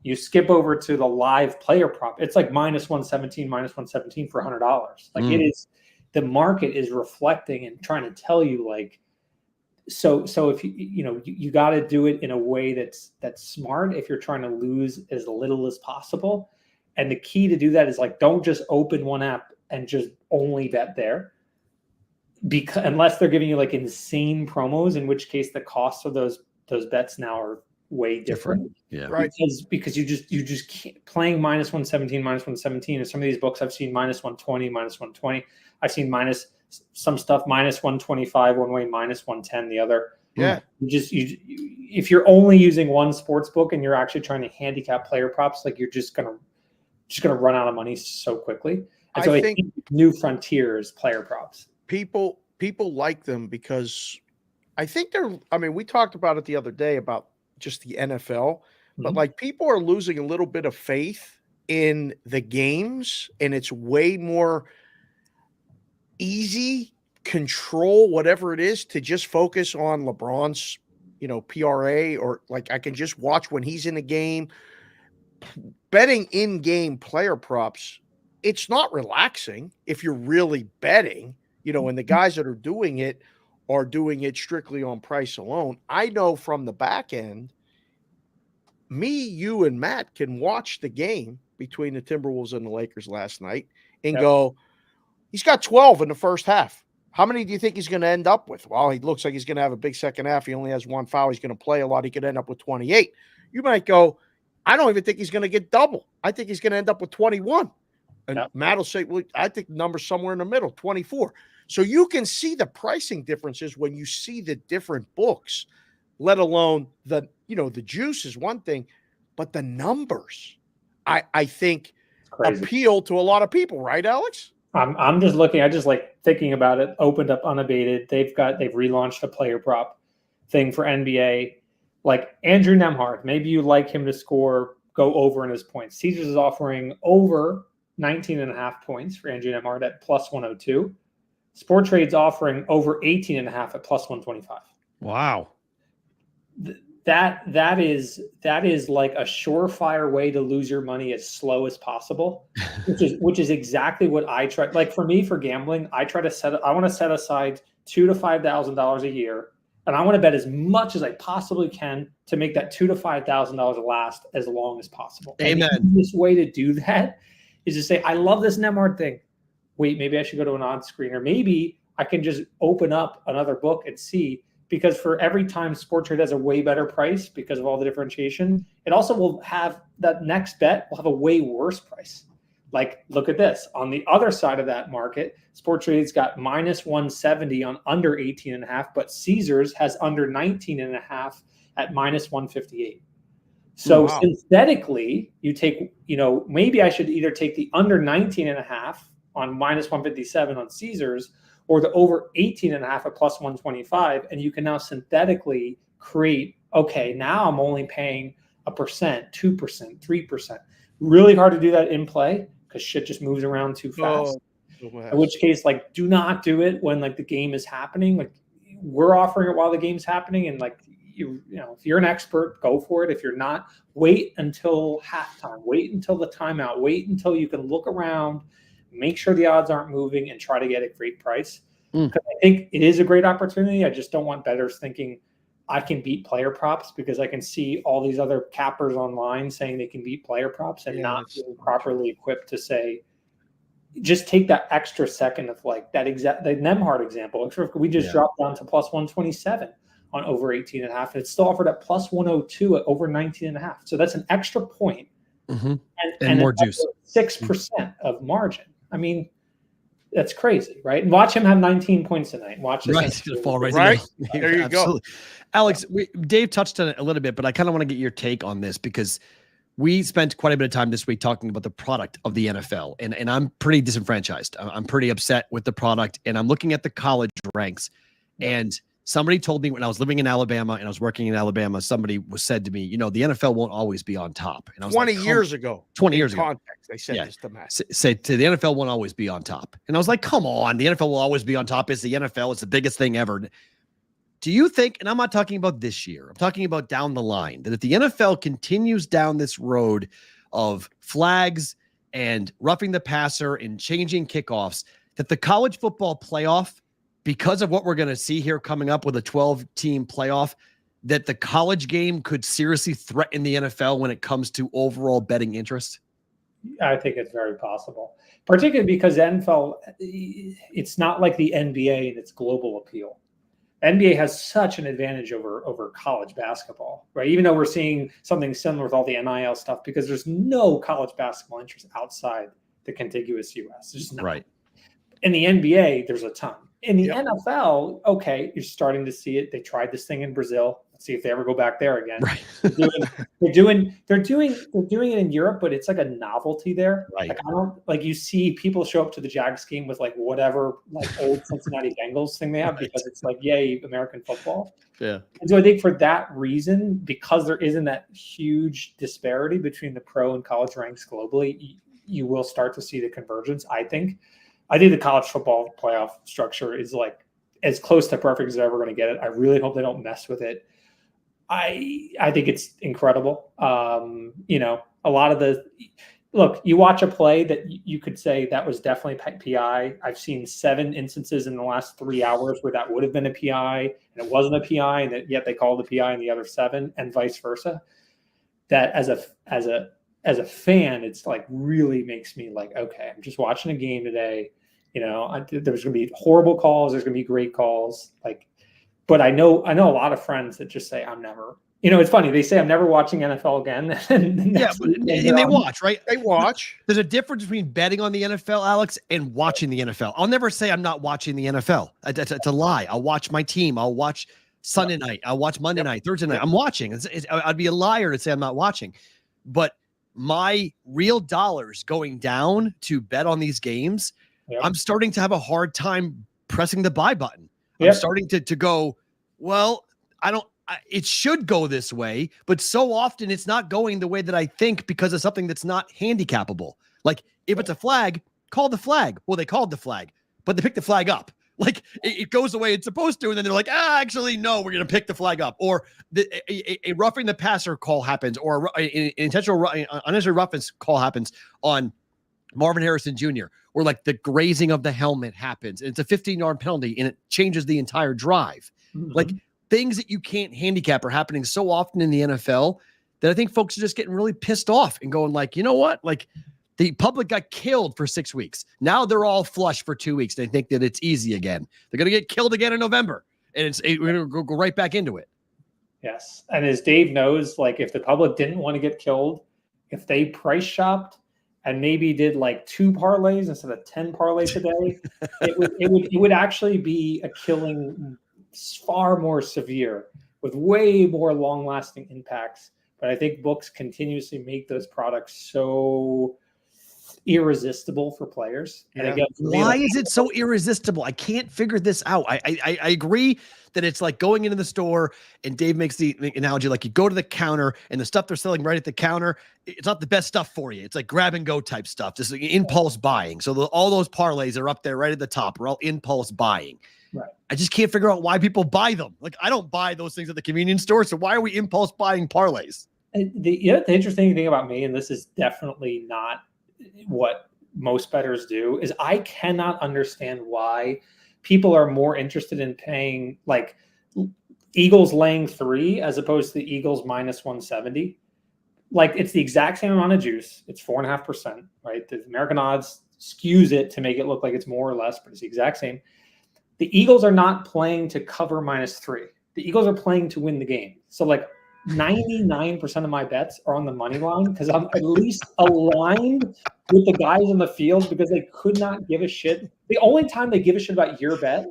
You skip over to the live player prop. It's like minus 117 for $100. Like it is, the market is reflecting and trying to tell you like, so if you got to do it in a way that's smart if you're trying to lose as little as possible. And the key to do that is like, don't just open one app and just only bet there, because unless they're giving you like insane promos, in which case the cost of those bets now are way different. Yeah. Right. Because you just can't, playing minus 117, and some of these books I've seen minus 120, minus 120. I've seen minus some stuff minus 125 one way, minus 110 the other. Yeah. If you're only using one sports book and you're actually trying to handicap player props, like you're just gonna run out of money so quickly. And so I think new frontiers player props. People like them because I think we talked about it the other day about just the NFL, but like people are losing a little bit of faith in the games, and it's way more easy control, whatever it is, to just focus on LeBron's, PRA, or like I can just watch when he's in a game. Betting in-game player props, it's not relaxing if you're really betting, and the guys that are doing it strictly on price alone. I know from the back end, me, you, and Matt can watch the game between the Timberwolves and the Lakers last night and go, he's got 12 in the first half. How many do you think he's going to end up with? Well, he looks like he's going to have a big second half. He only has one foul. He's going to play a lot. He could end up with 28. You might go, I don't even think he's going to get double. I think he's going to end up with 21. And Matt will say, well, I think the number's somewhere in the middle, 24. So you can see the pricing differences when you see the different books, let alone the juice is one thing, but the numbers, I think, appeal to a lot of people, right, Alex? I'm just looking. I just like thinking about it. Opened up unabated. They've relaunched a player prop thing for NBA. Like Andrew Nemhard, maybe you like him to go over in his points. Caesars is offering over 19.5 points for Andrew Nemhard at plus 102. SportTrade's offering over 18.5 at plus 125. Wow. That is like a surefire way to lose your money as slow as possible, which is exactly what I try. Like for me, for gambling, I want to set aside $2,000 to $5,000 a year, and I want to bet as much as I possibly can to make that $2,000 to $5,000 last as long as possible. Amen. And the easiest way to do that is to say, I love this Nemhard thing. Wait, maybe I should go to an odd screen, or maybe I can just open up another book and see. Because for every time SportTrade has a way better price because of all the differentiation, it also will have that next bet will have a way worse price. Like, look at this. On the other side of that market, SportTrade's got minus 170 on under 18.5, but Caesars has under 19.5 at minus 158. So synthetically, you take, maybe I should either take the under 19.5 on minus 157 on Caesars, or the over 18.5 at plus 125, and you can now synthetically create, okay, now I'm only paying 1%, 2%, 3%. Really hard to do that in play because shit just moves around too fast. In which case, like, do not do it when like the game is happening. Like, we're offering it while the game's happening, and like if you're an expert, go for it. If you're not, wait until halftime, wait until the timeout, wait until you can look around, make sure the odds aren't moving, and try to get a great price. Because I think it is a great opportunity. I just don't want bettors thinking I can beat player props, because I can see all these other cappers online saying they can beat player props and not being properly equipped to say, just take that extra second of like the Nemhard example. We just dropped down to plus 127 on over 18.5, and it's still offered at plus 102 at over 19.5. So that's an extra point. And more juice. 6% of margin. I mean, that's crazy, right? And watch him have 19 points tonight. Watch this. Right. Fall right. There you go. Alex, Dave touched on it a little bit, but I kind of want to get your take on this, because we spent quite a bit of time this week talking about the product of the NFL, and I'm pretty disenfranchised. I'm pretty upset with the product, and I'm looking at the college ranks, and somebody told me when I was living in Alabama and I was working in Alabama, somebody said to me, the NFL won't always be on top. And I was 20 years ago. They said this to Matt. Say to the NFL won't always be on top. And I was like, come on, the NFL will always be on top. It's the NFL. It's the biggest thing ever. Do you think, and I'm not talking about this year, I'm talking about down the line, that if the NFL continues down this road of flags and roughing the passer and changing kickoffs, that the college football playoff, because of what we're going to see here coming up with a 12-team playoff, that the college game could seriously threaten the NFL when it comes to overall betting interest? I think it's very possible, particularly because NFL, it's not like the NBA and its global appeal. NBA has such an advantage over college basketball, right? Even though we're seeing something similar with all the NIL stuff, because there's no college basketball interest outside the contiguous US. There's just not. Right. In the NBA, there's a ton. In the NFL, okay, you're starting to see it. They tried this thing in Brazil. Let's see if they ever go back there again. Right. They're doing it in Europe, but it's like a novelty there. Right. Like, I don't like, you see people show up to the Jags game with like whatever like old Cincinnati Bengals thing they have, because it's like, yay, American football. Yeah. And so I think for that reason, because there isn't that huge disparity between the pro and college ranks globally, you will start to see the convergence. I think the college football playoff structure is like as close to perfect as they're ever going to get it. I really hope they don't mess with it. I think it's incredible. A lot of look, you watch a play that you could say that was definitely PI. I've seen 7 instances in the last 3 hours where that would have been a PI and it wasn't a PI, and yet they called the PI in the other 7, and vice versa. That as a fan, it's like really makes me like, okay, I'm just watching a game today. There's going to be horrible calls. There's going to be great calls. But I know a lot of friends that just say, I'm never, it's funny. They say I'm never watching NFL again. And they watch, right? They watch. There's a difference between betting on the NFL, Alex, and watching the NFL. I'll never say I'm not watching the NFL. It's a lie. I'll watch my team. I'll watch Sunday night. I'll watch Monday night, Thursday night. I'm watching. I'd be a liar to say I'm not watching. But my real dollars going down to bet on these games, I'm starting to have a hard time pressing the buy button. I'm starting to go, well, it should go this way, but so often it's not going the way that I think because of something that's not handicapable. Like if it's a flag, call the flag. Well, they called the flag, but they picked the flag up. Like it goes the way it's supposed to. And then they're like, actually, no, we're going to pick the flag up. Or a roughing the passer call happens, or an unnecessary roughness call happens on Marvin Harrison Jr., or like the grazing of the helmet happens. And it's a 15-yard penalty and it changes the entire drive. Mm-hmm. Like things that you can't handicap are happening so often in the NFL that I think folks are just getting really pissed off and going like, you know what? Like the public got killed for 6 weeks. Now they're all flush for 2 weeks. They think that it's easy again. They're going to get killed again in November. And we're going to go right back into it. Yes. And as Dave knows, like if the public didn't want to get killed, if they price shopped and maybe did like 2 parlays instead of 10 parlays a day, it would actually be a killing far more severe with way more long-lasting impacts. But I think books continuously make those products so irresistible for players. And again, why is it so irresistible? I can't figure this out. I agree that it's like going into the store, and Dave makes the analogy like you go to the counter and the stuff they're selling right at the counter, it's not the best stuff for you. It's like grab and go type stuff, just like impulse buying. So all those parlays are up there right at the top. We're all impulse buying. Right. I just can't figure out why people buy them. Like I don't buy those things at the convenience store. So why are we impulse buying parlays? The interesting thing about me, and this is definitely not what most bettors do, is I cannot understand why people are more interested in paying like Eagles laying 3 as opposed to the Eagles minus 170. Like it's the exact same amount of juice. It's 4.5%, right? The American odds skews it to make it look like it's more or less, but it's the exact same. The Eagles are not playing to cover -3. The Eagles are playing to win the game. So like 99% of my bets are on the money line because I'm at least aligned with the guys on the field because they could not give a shit. The only time they give a shit about your bet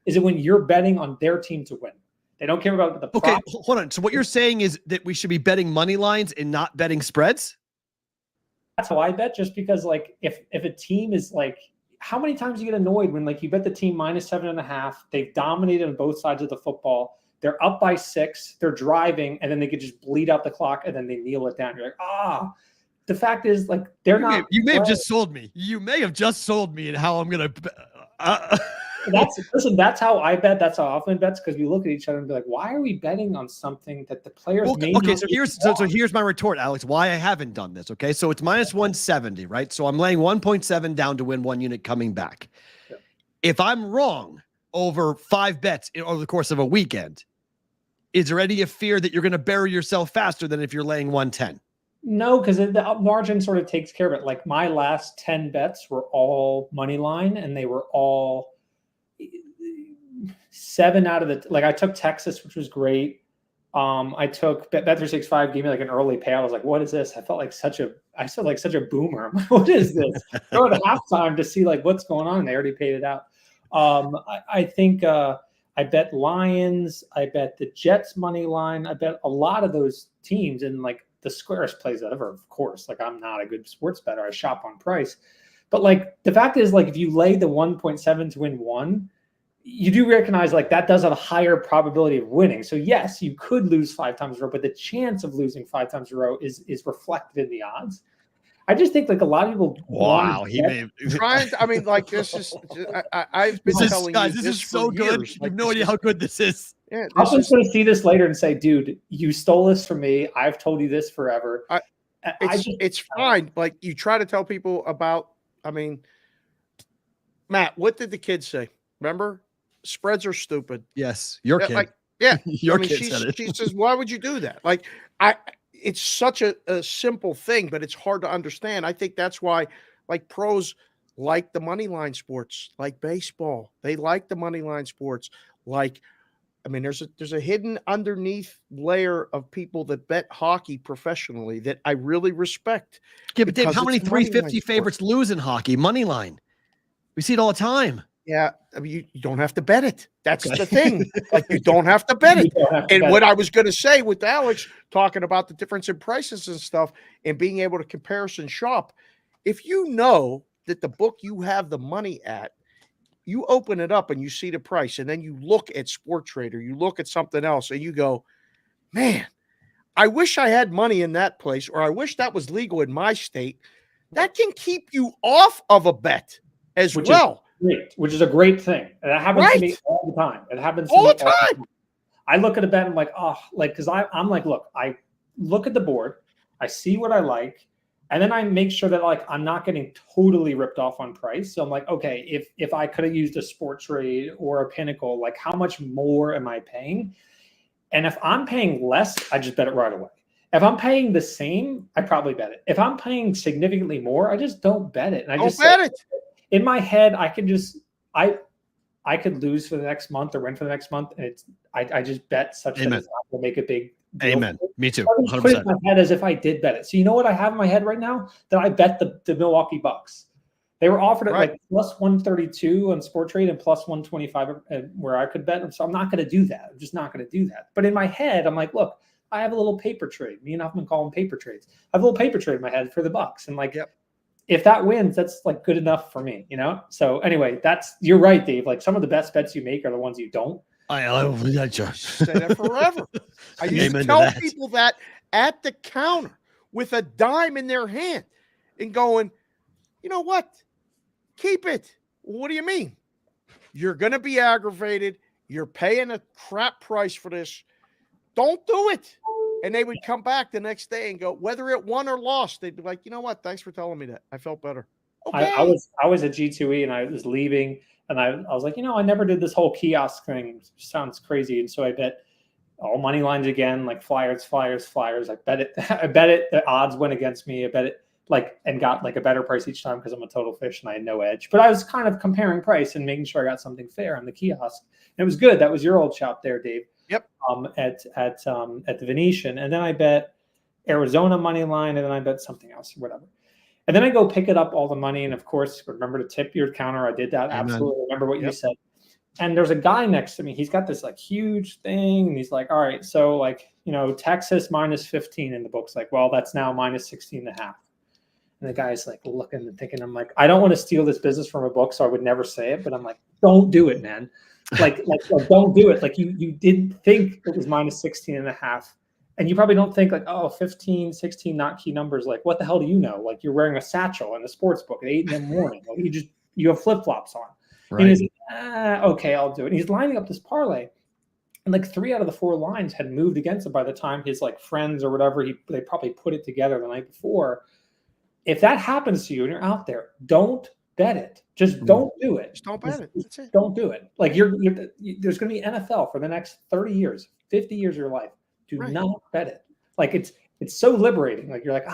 is when you're betting on their team to win. They don't care about the props. Okay, hold on. So what you're saying is that we should be betting money lines and not betting spreads? That's how I bet, just because like if a team is like, how many times you get annoyed when like you bet the team -7.5, they've dominated on both sides of the football, they're up by 6, they're driving, and then they could just bleed out the clock and then they kneel it down. You're like, the fact is like they're not. You may have just sold me. You may have just sold me and how I'm going to. That's how I bet. That's how often bets, because we look at each other and be like, why are we betting on something that the players may okay, not so be here's my retort, Alex, why I haven't done this. Okay, so it's minus 170, right? So I'm laying 1.7 down to win 1 unit coming back. Yeah. If I'm wrong over 5 bets over the course of a weekend, is there any fear that you're going to bury yourself faster than if you're laying 110? No, because the margin sort of takes care of it. Like my last 10 bets were all money line, and they were all 7 out of the, like I took Texas, which was great. I took Bet365, gave me like an early payout. I was like, what is this? I felt like such a boomer. I'm like, what is this? Go to halftime to see like what's going on. They already paid it out. I think I bet Lions. I bet the Jets money line. I bet a lot of those teams, and like the squarest plays ever, of course. Like I'm not a good sports bettor. I shop on price. But like the fact is, like if you lay the 1.7 to win 1, you do recognize like that does have a higher probability of winning. So yes, you could lose 5 times in a row, but the chance of losing 5 times in a row is reflected in the odds. I just think like a lot of people. Wow, I mean, like this is. I've been telling you this is so good. Years. You have no idea how good this is. Yeah, I'm just going to see this later and say, dude, you stole this from me. I've told you this forever. It's fine. Like you try to tell people about. I mean, Matt, what did the kids say? Remember, spreads are stupid. Yes, your kid. Like, yeah, your kid said it. She says, why would you do that? Like, it's such a simple thing, but it's hard to understand. I think that's why, like pros like the money line sports, like baseball. They like the money line sports. Like, I mean, there's a hidden underneath layer of people that bet hockey professionally that I really respect. Yeah, but Dave, how many 350 favorites lose in hockey? Money line. We see it all the time. Yeah, I mean, you don't have to bet it. That's the thing. Like you don't have to bet it. And what I was going to say with Alex talking about the difference in prices and stuff and being able to comparison shop, if you know that the book you have the money at, you open it up and you see the price, and then you look at SportTrade or you look at something else and you go, man, I wish I had money in that place, or I wish that was legal in my state. That can keep you off of a bet as well. Great, which is a great thing. And that happens to me all the time. It happens all the time. I look at a bet and I'm like, oh, like, because I'm like, look, I look at the board, I see what I like, and then I make sure that like I'm not getting totally ripped off on price. So I'm like, okay, if I could have used a SportTrade or a Pinnacle, like how much more am I paying? And if I'm paying less, I just bet it right away. If I'm paying the same, I probably bet it. If I'm paying significantly more, I just don't bet it. And I just bet it. In my head, I could just I could lose for the next month or win for the next month, and I just bet such that it's not going to make a big deal. Amen. Me too. I just put it in my head as if I did bet it. So you know what I have in my head right now? That I bet the Milwaukee Bucks. They were offered at like plus 132 on SportTrade and plus 125 where I could bet them. So I'm not going to do that. I'm just not going to do that. But in my head, I'm like, look, I have a little paper trade. Me and Huffman call them paper trades. I have a little paper trade in my head for the Bucks, and like. Yep. If that wins, that's like good enough for me, you know? So anyway, you're right, Dave. Like some of the best bets you make are the ones you don't. I just say that forever. I used to tell people that at the counter with a dime in their hand and going, you know what? Keep it. What do you mean? You're going to be aggravated. You're paying a crap price for this. Don't do it. And they would come back the next day and go, whether it won or lost, they'd be like, you know what? Thanks for telling me that. I felt better. Okay. I was at G2E and I was leaving, and I was like, I never did this whole kiosk thing. It sounds crazy. And so I bet all money lines again, like Flyers. I bet it. The odds went against me. I bet it and got like a better price each time because I'm a total fish and I had no edge. But I was kind of comparing price and making sure I got something fair on the kiosk. And it was good. That was your old shop there, Dave. Yep. At the Venetian, and then I bet Arizona money line, and then I bet something else, or whatever. And then I go pick it up all the money, and of course, remember to tip your counter. I did that. Amen. Absolutely remember what you said. And there's a guy next to me. He's got this like huge thing, and he's like, "All right, so like Texas minus 15 in the books. Like, well, that's now minus 16.5." And the guy's like looking and thinking, I'm like, I don't want to steal this business from a book, so I would never say it, but I'm like, don't do it, man. Like don't do it. Like you didn't think it was minus 16.5. And you probably don't think like, 15, 16, not key numbers. Like, what the hell do you know? Like you're wearing a satchel in a sports book at 8 in the morning. Like you have flip-flops on. Right. And he's like, okay, I'll do it. And he's lining up this parlay. And like 3 out of the 4 lines had moved against it by the time his like friends or whatever, they probably put it together the night before. If that happens to you and you're out there, don't bet it. Just don't do it. Just don't bet it. That's it. Don't do it. Like there's going to be NFL for the next 30 years, 50 years of your life. Do not bet it. Like it's so liberating. Like you're like,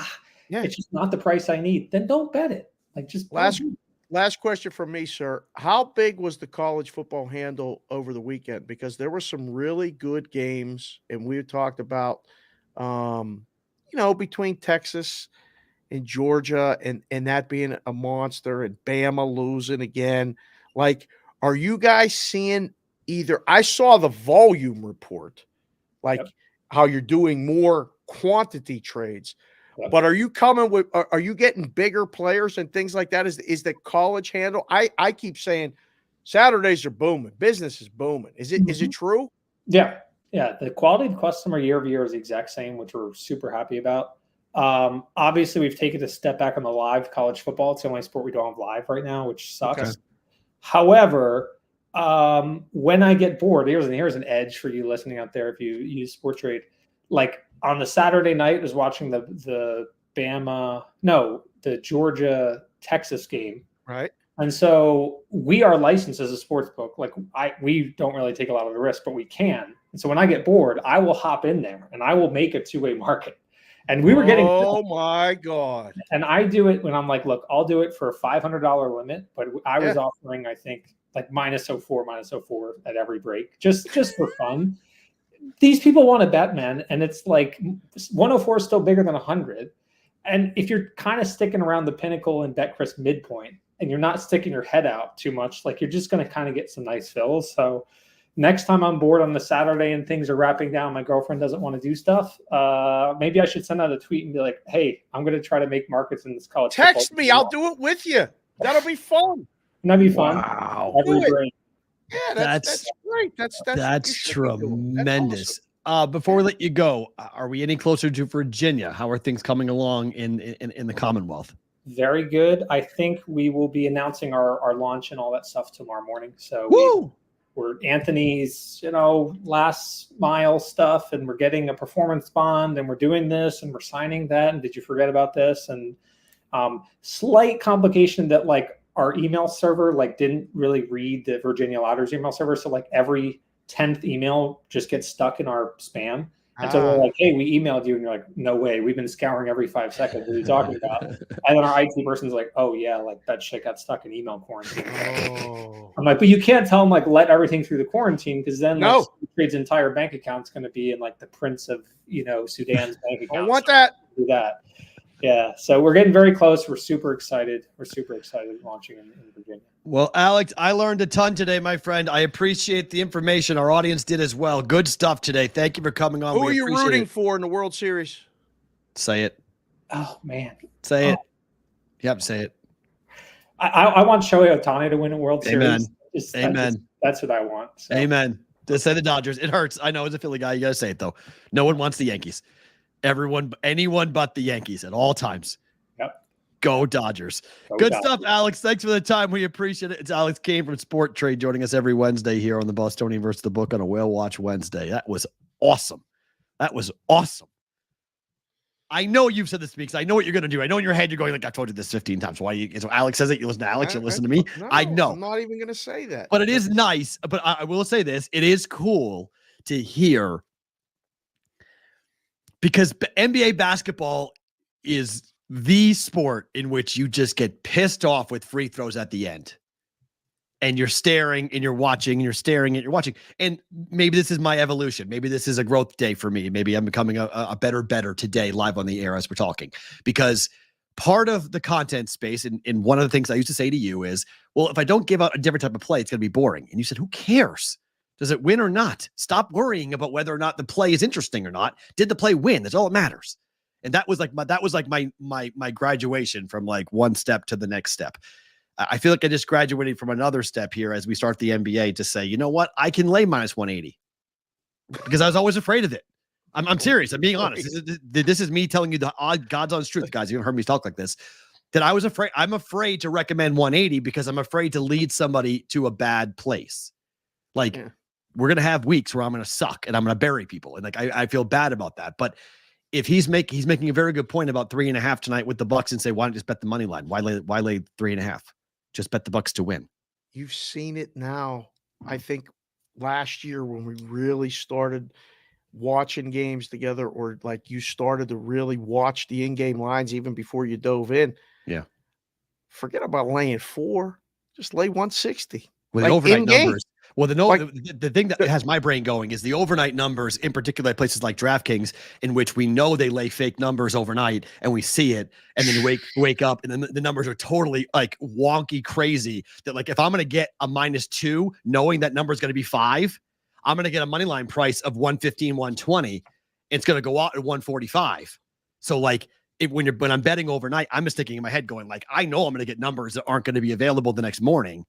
it's just not the price I need. Then don't bet it. Like just last question from me, sir. How big was the college football handle over the weekend? Because there were some really good games, and we talked about, between Texas and Georgia and that being a monster and Bama losing again. Like, are you guys seeing either? I saw the volume report, like how you're doing more quantity trades. But are you coming with? Are you getting bigger players and things like that? Is the college handle? I keep saying Saturdays are booming. Business is booming. Is it true? Yeah. The quality of customer year over year is the exact same, which we're super happy about. Obviously, we've taken a step back on the live college football. It's the only sport we don't have live right now, which sucks. Okay. However, when I get bored, here's an edge for you listening out there if you use SportTrade. Like on the Saturday night, I was watching the Georgia Texas game. Right. And so we are licensed as a sports book. Like we don't really take a lot of the risk, but we can. And so when I get bored, I will hop in there and I will make a two-way market. And we were getting, oh my God. And I do it when I'm like, look, I'll do it for a $500 limit, but I was offering, I think, like -04 at every break, just for fun. These people want to bet, man. And it's like 104 is still bigger than 100. And if you're kind of sticking around the Pinnacle and BetCris midpoint and you're not sticking your head out too much, like you're just going to kind of get some nice fills. So next time I'm bored on the Saturday and things are wrapping down, my girlfriend doesn't want to do stuff, maybe I should send out a tweet and be like, hey, I'm going to try to make markets in this college. Text me. I'll do it with you. That'll be fun. That'd be fun. Wow. Yeah, that's great. That's tremendous. Awesome. Before we let you go, are we any closer to Virginia? How are things coming along in the Commonwealth? Very good. I think we will be announcing our launch and all that stuff tomorrow morning. So we're Anthony's, last mile stuff, and we're getting a performance bond, and we're doing this, and we're signing that. And did you forget about this? And slight complication that like our email server didn't really read the Virginia Lauders email server, so like every 10th email just gets stuck in our spam. And so we're like, hey, we emailed you. And you're like, no way. We've been scouring every 5 seconds. What are you talking about? And then our IT person's like, oh, yeah, like that shit got stuck in email quarantine. I'm like, but you can't tell them, like, let everything through the quarantine because then Trade's entire bank account's going to be in, like, the Prince of, Sudan's bank account. I want that. Do that. Yeah. So we're getting very close. We're super excited. Launching in Virginia. Well, Alex, I learned a ton today, my friend. I appreciate the information. Our audience did as well. Good stuff today. Thank you for coming on. Who are you rooting for in the World Series? Say it. Oh, man. Say it. Yep, say it. I want Shohei Ohtani to win a World Amen. Series. Amen. That's what I want. So. Amen. Just say the Dodgers. It hurts. I know as a Philly guy, you got to say it, though. No one wants the Yankees. Anyone but the Yankees at all times. Yep. Go Dodgers. Good stuff, Alex. Thanks for the time. We appreciate it. It's Alex Kane from SportTrade joining us every Wednesday here on the Bostonian versus the Book on a Whale Watch Wednesday. That was awesome. I know you've said this to me because I know what you're going to do. I know in your head you're going like, I told you this 15 times. So Alex says it. You listen to Alex. You listen to me. No, I know. I'm not even going to say that. But it is nice. But I will say this. It is cool to hear because NBA basketball is the sport in which you just get pissed off with free throws at the end. And you're staring and you're watching and you're staring and you're watching. And maybe this is my evolution. Maybe this is a growth day for me. Maybe I'm becoming a better today live on the air as we're talking. Because part of the content space, and one of the things I used to say to you is, well, if I don't give out a different type of play, it's going to be boring. And you said, who cares? Does it win or not? Stop worrying about whether or not the play is interesting or not. Did the play win? That's all that matters. And that was like my graduation from like one step to the next step. I feel like I just graduated from another step here as we start the NBA to say, you know what? I can lay minus 180 because I was always afraid of it. I'm serious. I'm being honest. This is me telling you the God's honest truth, guys. You haven't heard me talk like this. that I'm afraid to recommend 180 because I'm afraid to lead somebody to a bad place. Like we're going to have weeks where I'm going to suck and I'm going to bury people. And like, I feel bad about that. But if he's making a very good point about 3.5 tonight with the Bucks and say, why don't you just bet the money line? Why lay 3.5? Just bet the Bucks to win. You've seen it now. I think last year when we really started watching games together, or like you started to really watch the in-game lines even before you dove in. Yeah. Forget about laying 4. Just lay 160. With like overnight in-game. numbers. Well, the thing that has my brain going is the overnight numbers, in particular at places like DraftKings, in which we know they lay fake numbers overnight and we see it, and then you wake up and then the numbers are totally like wonky crazy. That like if I'm going to get a -2, knowing that number is going to be 5, I'm going to get a money line price of 115, 120. It's going to go out at 145. So like when I'm betting overnight, I'm just thinking in my head going like, I know I'm going to get numbers that aren't going to be available the next morning.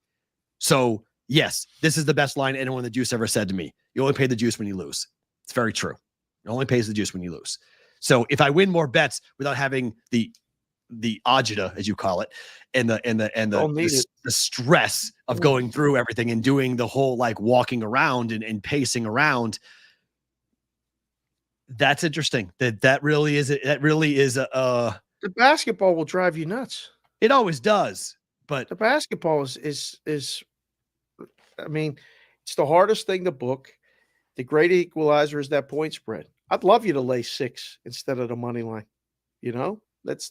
So yes, this is the best line anyone in the juice ever said to me. You only pay the juice when you lose. It's very true. It only pays the juice when you lose. So if I win more bets without having the agita, as you call it, and the stress of going through everything and doing the whole like walking around and pacing around, that's interesting. That really is a the basketball will drive you nuts. It always does. But the basketball is I mean, it's the hardest thing to book. The great equalizer is that point spread. I'd love you to lay 6 instead of the money line. You know, that's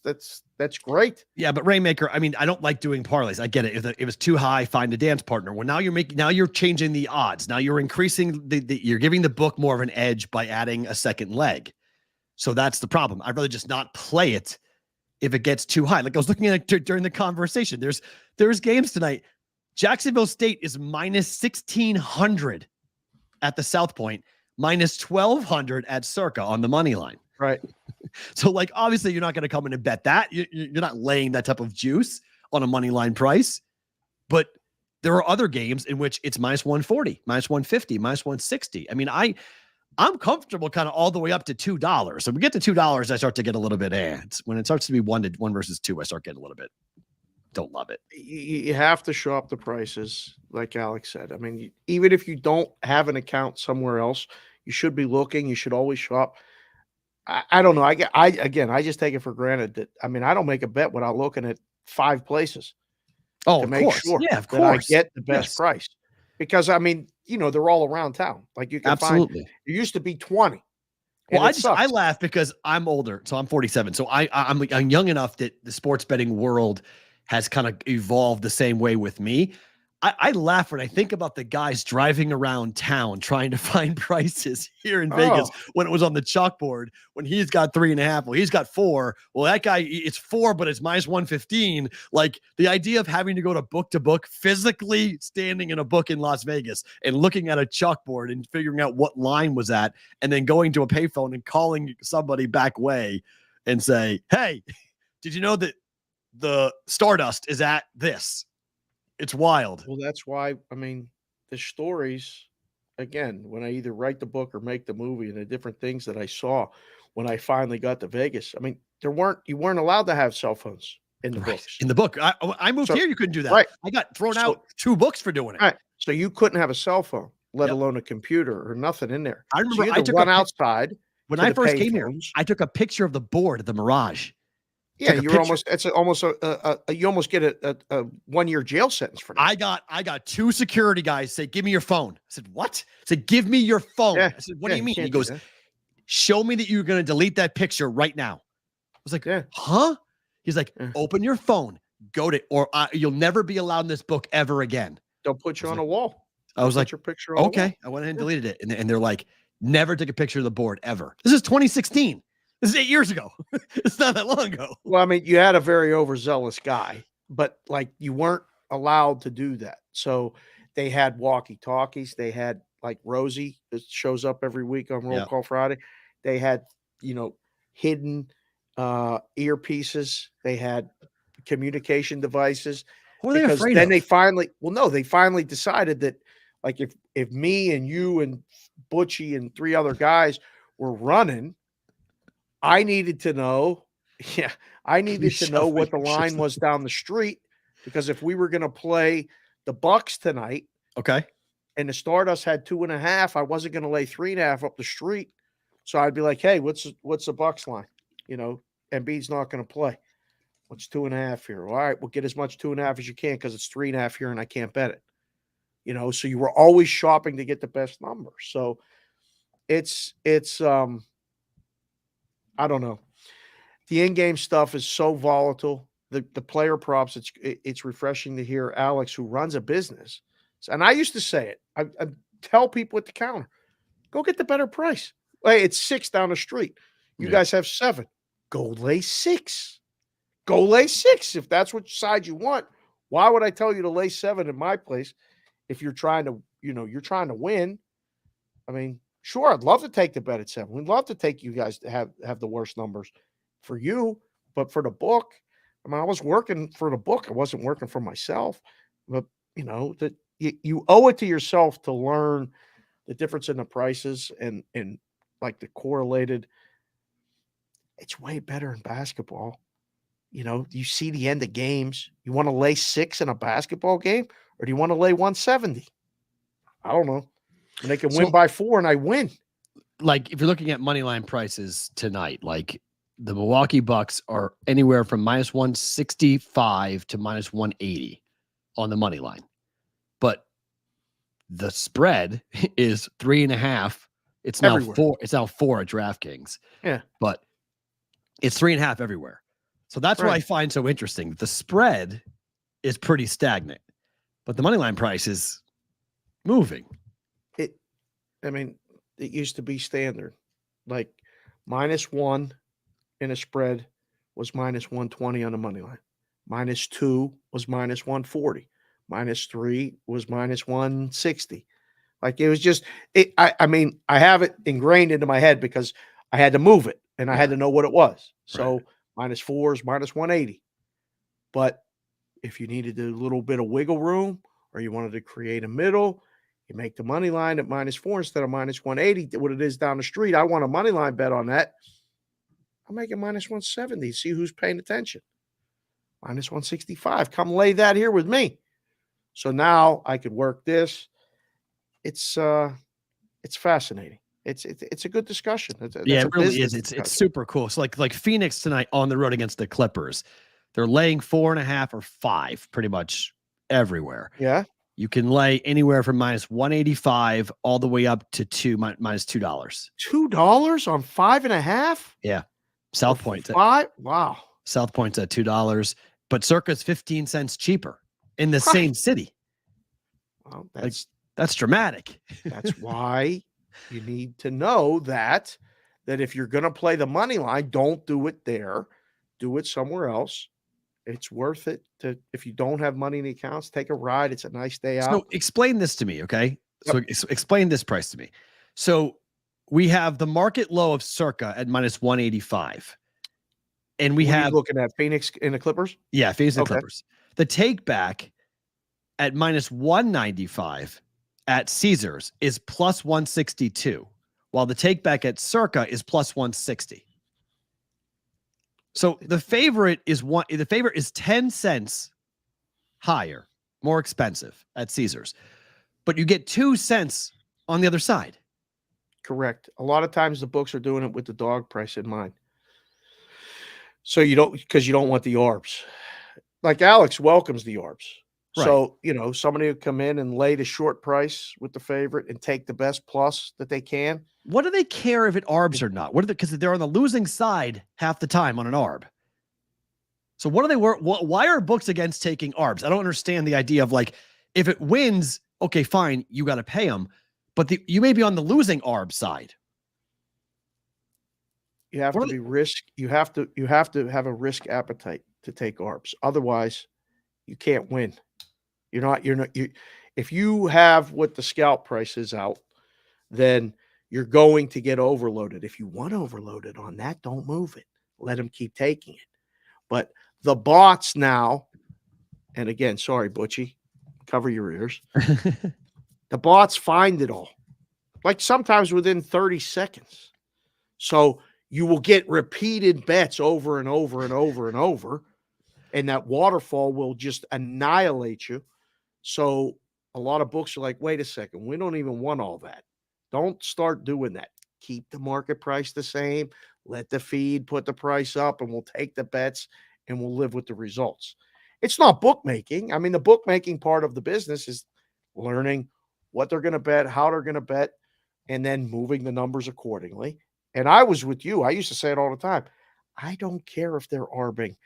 great. Yeah, but Rainmaker, I mean, I don't like doing parlays. I get it. If it was too high, find a dance partner. Well, now you're changing the odds. Now you're increasing you're giving the book more of an edge by adding a second leg. So that's the problem. I'd rather just not play it if it gets too high. Like I was looking at it during the conversation. There's games tonight. Jacksonville State is -1,600 at the South Point, -1,200 at Circa on the money line. Right. So, like, obviously, you're not going to come in and bet that. You're not laying that type of juice on a money line price. But there are other games in which it's -140, -150, -160. I mean, I'm comfortable kind of all the way up to $2. So we get to $2, I start to get a little bit. When it starts to be 1 versus 2, I start getting a little bit. Don't love it. You have to shop the prices, like Alex said. I mean, even if you don't have an account somewhere else, you should be looking. You should always shop. I don't know. I just take it for granted that, I mean, I don't make a bet without looking at 5 places to make sure that I get the best price. Because, I mean, you know, they're all around town. Like you can find, there used to be 20. Well, I laugh because I'm older, so I'm 47. So I'm young enough that the sports betting world has kind of evolved the same way with me. I laugh when I think about the guys driving around town trying to find prices here in Vegas when it was on the chalkboard, when he's got 3.5. Well, he's got 4. Well, that guy, it's 4, but it's -115. Like the idea of having to go to book, physically standing in a book in Las Vegas and looking at a chalkboard and figuring out what line was at, and then going to a payphone and calling somebody back way and say, hey, did you know that the Stardust is at this? It's wild. Well, that's why, I mean, the stories, again, when I either write the book or make the movie, and the different things that I saw when I finally got to Vegas. I mean, you weren't allowed to have cell phones in the books. In the book. I moved here, you couldn't do that. Right. I got thrown out 2 books for doing it. Right. So you couldn't have a cell phone, let alone a computer or nothing in there. I remember I took one outside. When I first came here, I took a picture of the board at the Mirage. Yeah, you almost get a 1-year jail sentence for that. I got 2 security guys say, give me your phone. I said, what? I said, give me your phone. I said, what do you mean? He goes, show me that you're going to delete that picture right now. I was like, huh? He's like, open your phone, go to, or you'll never be allowed in this book ever again. They'll put you on a wall. I was like, your picture on okay. I went ahead and deleted it. And they're like, never take a picture of the board ever. This is 2016. This is 8 years ago. It's not that long ago. Well, I mean, you had a very overzealous guy, but like you weren't allowed to do that. So they had walkie-talkies. They had like Rosie that shows up every week on Roll Call Friday. They had, hidden earpieces. They had communication devices. What were they afraid then of? They finally decided that like if me and you and Butchie and 3 other guys were running, I needed to know Yeah, I needed to know what the line was down the street, because if we were going to play the Bucks tonight, okay, and the Stardust had 2.5, I wasn't going to lay 3.5 up the street. So I'd be like, hey, what's the Bucks line? You know, Embiid's not going to play. What's 2.5 here? All right, we'll get as much 2.5 as you can because it's 3.5 here and I can't bet it. You know, so you were always shopping to get the best number. So it's I don't know. The in-game stuff is so volatile. The player props, it's refreshing to hear Alex, who runs a business. And I used to say it. I tell people at the counter, go get the better price. Hey, it's 6 down the street. You guys have 7. Go lay 6. Go lay 6 if that's which side you want. Why would I tell you to lay 7 in my place if you're trying to, you're trying to win? I mean, sure, I'd love to take the bet at 7. We'd love to take you guys to have the worst numbers for you, but for the book, I mean, I was working for the book. I wasn't working for myself. But that you owe it to yourself to learn the difference in the prices and like the correlated. It's way better in basketball. You see the end of games. You want to lay 6 in a basketball game, or do you want to lay 170? I don't know. And they can win by 4 and I win. Like if you're looking at money line prices tonight, like the Milwaukee Bucks are anywhere from minus 165 to minus 180 on the money line. But the spread is 3.5. It's now Everywhere. 4. It's now 4 at DraftKings. Yeah. But it's 3.5 everywhere. So that's what I find so interesting. The spread is pretty stagnant, but the money line price is moving. It used to be standard. Like -1 in a spread was -120 on the money line. -2 was -140. -3 was -160. Like it was just I have it ingrained into my head because I had to move it and I had to know what it was. So -4 is -180. But if you needed a little bit of wiggle room or you wanted to create a middle, you make the money line at -4 instead of -180, what it is down the street. I want a money line bet on that. I'll make it -170. See who's paying attention. -165. Come lay that here with me. So now I could work this. It's fascinating. It's a good discussion. It really is. It's super cool. So like Phoenix tonight on the road against the Clippers, they're laying 4.5 or 5 pretty much everywhere. Yeah. You can lay anywhere from -185 all the way up to minus $2. $2 on 5.5? Yeah. South Point. 5? Wow. South Point's at $2, but Circa's 15 cents cheaper in the same city. Well, that's dramatic. That's why you need to know that if you're going to play the money line, don't do it there. Do it somewhere else. It's worth it to, if you don't have money in the accounts, take a ride. It's a nice day out. So explain this to me, okay? Yep. So explain this price to me. So we have the market low of Circa at -185. And we have looking at Phoenix and the Clippers? Yeah, Phoenix and Clippers. The take back at -195 at Caesars is +162, while the take back at Circa is +160. So the favorite is 10 cents higher, more expensive at Caesars, but you get 2 cents on the other side. Correct. A lot of times the books are doing it with the dog price in mind. So because you don't want the ARBs. Like Alex welcomes the ARBs. Right. So, somebody would come in and lay the short price with the favorite and take the best plus that they can. What do they care if it ARBs or not? Because they're on the losing side half the time on an ARB. So what do they work? Why are books against taking ARBs? I don't understand the idea of like, if it wins, okay, fine, you got to pay them, but you may be on the losing ARB side. You have to be risk. You have to have a risk appetite to take ARBs. Otherwise, you can't win. If you have what the scalp price is out, then you're going to get overloaded. If you want overloaded on that, don't move it. Let them keep taking it. But the bots now, and again, sorry, Butchie, cover your ears. The bots find it all, like sometimes within 30 seconds. So you will get repeated bets over and over and over and over, and that waterfall will just annihilate you. So a lot of books are like, wait a second, we don't even want all that. Don't start doing that. Keep the market price the same. Let the feed put the price up, and we'll take the bets and we'll live with the results. It's not bookmaking. I mean, the bookmaking part of the business is learning what they're going to bet, how they're going to bet, and then moving the numbers accordingly. And I was with you. I used to say it all the time. I don't care if they're arbing.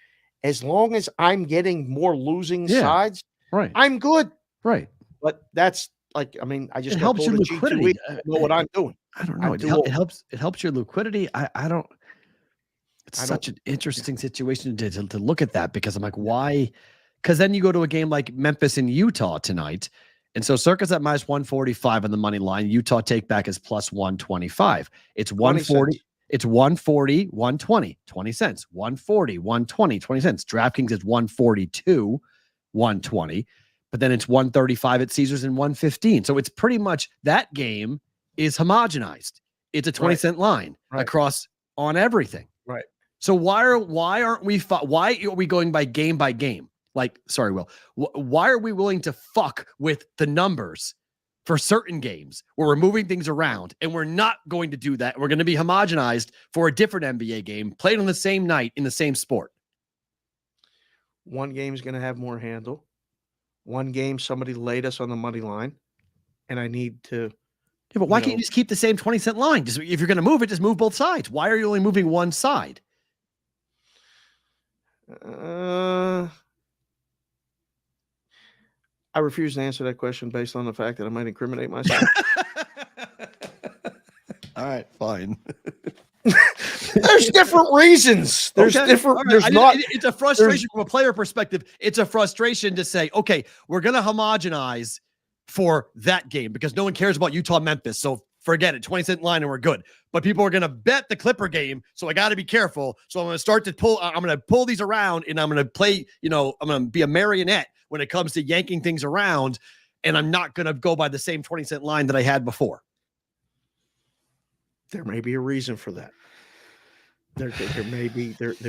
As long as I'm getting more losing sides, right, I'm good. Right. But that's like, I mean, I just it helps your liquidity. Know what I'm doing. I don't know. It helps your liquidity. I don't. It's such an interesting situation to look at that, because I'm like, why? Because then you go to a game like Memphis and Utah tonight, and so Circa's at minus 145 on the money line. Utah take back is plus 125. It's 140. It's 140, 120, 20 cents. 140, 120, 20 cents. DraftKings is 142, 120. But then it's 135 at Caesars and 115. So it's pretty much that game is homogenized. It's a 20-cent line across on everything. Right. So why aren't we why are we going by game? Like, sorry, Will. Why are we willing to fuck with the numbers for certain games where we're moving things around, and we're not going to do that? We're going to be homogenized for a different NBA game played on the same night in the same sport. One game is going to have more handle. One game, somebody laid us on the money line, and I need to. Yeah, but why can't you just keep the same 20-cent line? Just if you're going to move it, just move both sides. Why are you only moving one side? I refuse to answer that question based on the fact that I might incriminate myself. All right, fine. There's different reasons. There's different. Right. There's not. It's a frustration from a player perspective. It's a frustration to say, okay, we're going to homogenize for that game because no one cares about Utah Memphis. So forget it. 20-cent line and we're good. But people are going to bet the Clipper game. So I got to be careful. So I'm going to start to pull. I'm going to pull these around, and I'm going to play. I'm going to be a marionette when it comes to yanking things around. And I'm not going to go by the same 20-cent line that I had before. There may be a reason for that. There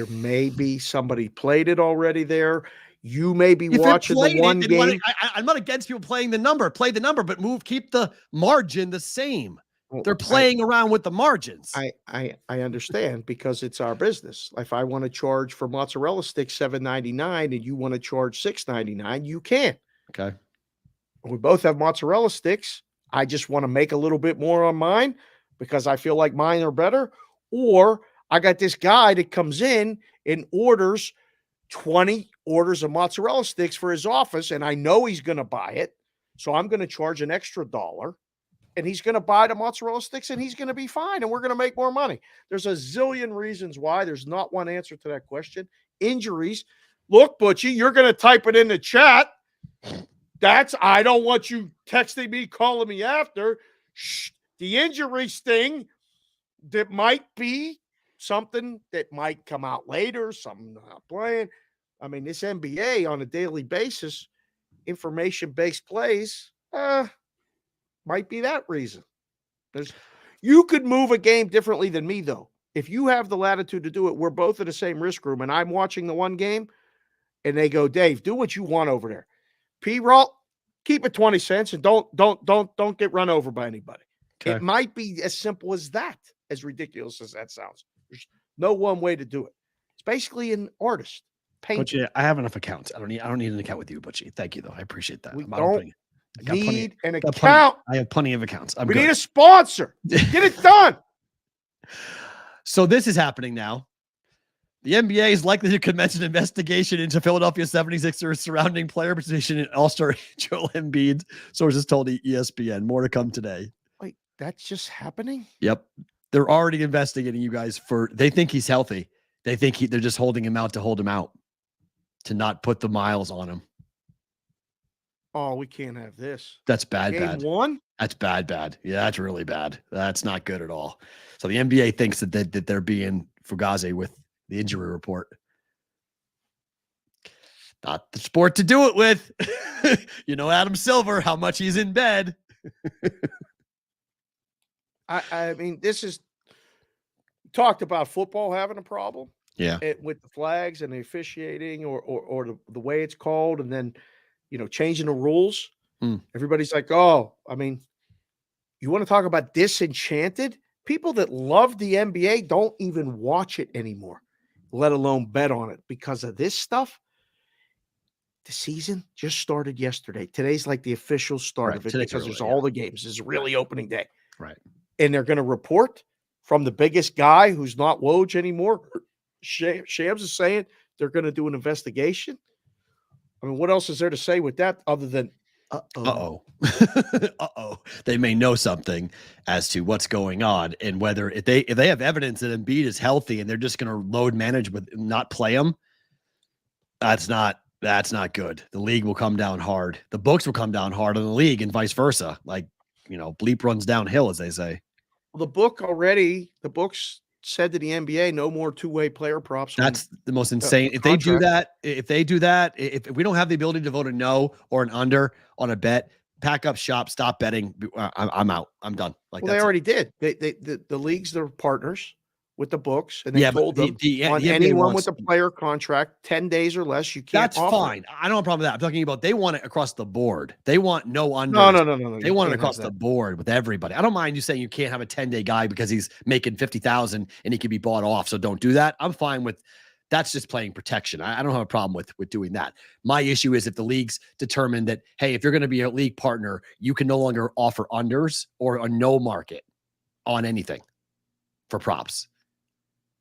may be somebody played it already there. You may be watching the one game. I'm not against people playing the number. Play the number, but keep the margin the same. Well, they're playing around with the margins. I understand, because it's our business. If I want to charge for mozzarella sticks $7.99 and you want to charge $6.99, you can. Okay. We both have mozzarella sticks. I just want to make a little bit more on mine because I feel like mine are better. Or I got this guy that comes in and orders 20 orders of mozzarella sticks for his office, and I know he's going to buy it. So I'm going to charge an extra $1, and he's going to buy the mozzarella sticks, and he's going to be fine, and we're going to make more money. There's a zillion reasons why. There's not one answer to that question. Injuries. Look, Butchie, you're going to type it in the chat. I don't want you texting me, calling me after. Shh, the injury sting that might be something that might come out later, something not playing. I mean, this NBA on a daily basis, information-based plays, might be that reason. You could move a game differently than me, though. If you have the latitude to do it, we're both in the same risk room, and I'm watching the one game, and they go, Dave, do what you want over there. P-roll, keep it 20 cents, and don't get run over by anybody. Okay. It might be as simple as that, as ridiculous as that sounds. There's no one way to do it. It's basically an artist. Butchie, I have enough accounts. I don't need an account with you, Butchie. Thank you, though. I appreciate that. We don't need an account. I have plenty of accounts. We need a sponsor. Get it done. So this is happening now. The NBA is likely to commence an investigation into Philadelphia 76ers surrounding player position in All-Star Joel Embiid, sources told ESPN. More to come today. Wait, that's just happening? Yep. They're already investigating you guys they think he's healthy. They think they're just holding him out to hold him out, to not put the miles on him. Oh, we can't have this. That's bad. Game one? That's bad. Yeah, that's really bad. That's not good at all. So the NBA thinks that they're being fugazi with the injury report. Not the sport to do it with. Adam Silver, how much he's in bed. I mean, this is talked about football having a problem. Yeah. With the flags and the officiating or the way it's called, and then, changing the rules. Everybody's like, oh, I mean, you want to talk about disenchanted? People that love the NBA don't even watch it anymore, let alone bet on it because of this stuff. The season just started yesterday. Today's like the official start of it because there's all the games. This is really opening day. Right. And they're going to report from the biggest guy who's not Woj anymore. Shams is saying they're going to do an investigation. I mean, what else is there to say with that other than uh-oh? They may know something as to what's going on, and whether if they have evidence that Embiid is healthy and they're just going to load manage with not play him, that's not good. The league will come down hard. The books will come down hard on the league, and vice versa. Like, bleep runs downhill, as they say. Well, the books said to the NBA, no more two-way player props. That's the most insane. If they do that, if we don't have the ability to vote a no or an under on a bet, pack up shop, stop betting. I'm out. I'm done. Like, they already did. The leagues, they're partners with the books, and they told them on anyone with a player contract 10 days or less, you can't. That's fine. I don't have a problem with that. I'm talking about they want it across the board. They want no under. No. They want it across the board with everybody. I don't mind you saying you can't have a 10-day guy because he's making $50,000 and he can be bought off. So don't do that. I'm fine with that's just playing protection. I don't have a problem with doing that. My issue is if the leagues determine that, hey, if you're going to be a league partner, you can no longer offer unders or a no market on anything for props.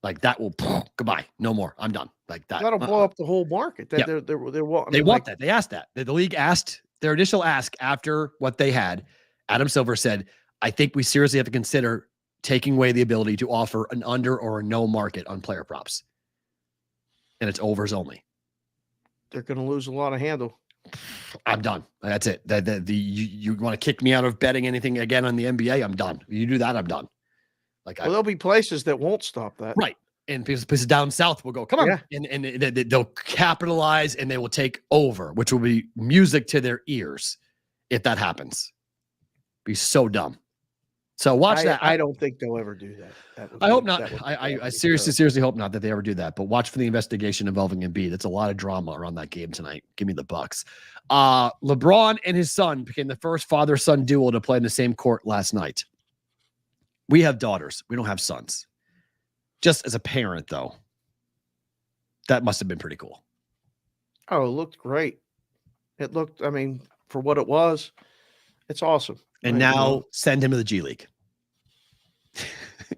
Like that will goodbye. No more. I'm done. Like that. That'll blow up the whole market. They want that. They asked that. The league asked their initial ask after what they had. Adam Silver said, I think we seriously have to consider taking away the ability to offer an under or a no market on player props. And it's overs only. They're going to lose a lot of handle. I'm done. That's it. You want to kick me out of betting anything again on the NBA? I'm done. You do that, I'm done. There'll be places that won't stop that. Right. And places down south will go, come on. Yeah. And they'll capitalize and they will take over, which will be music to their ears if that happens. Be so dumb. So watch that. I don't think they'll ever do that. I hope not. I seriously hope not that they ever do that. But watch for the investigation involving Embiid. It's a lot of drama around that game tonight. Give me the Bucks. LeBron and his son became the first father-son duo to play in the same court last night. We have daughters. We don't have sons. Just as a parent, though, that must have been pretty cool. Oh, it looked great. It looked, for what it was, it's awesome. And now send him to the G League.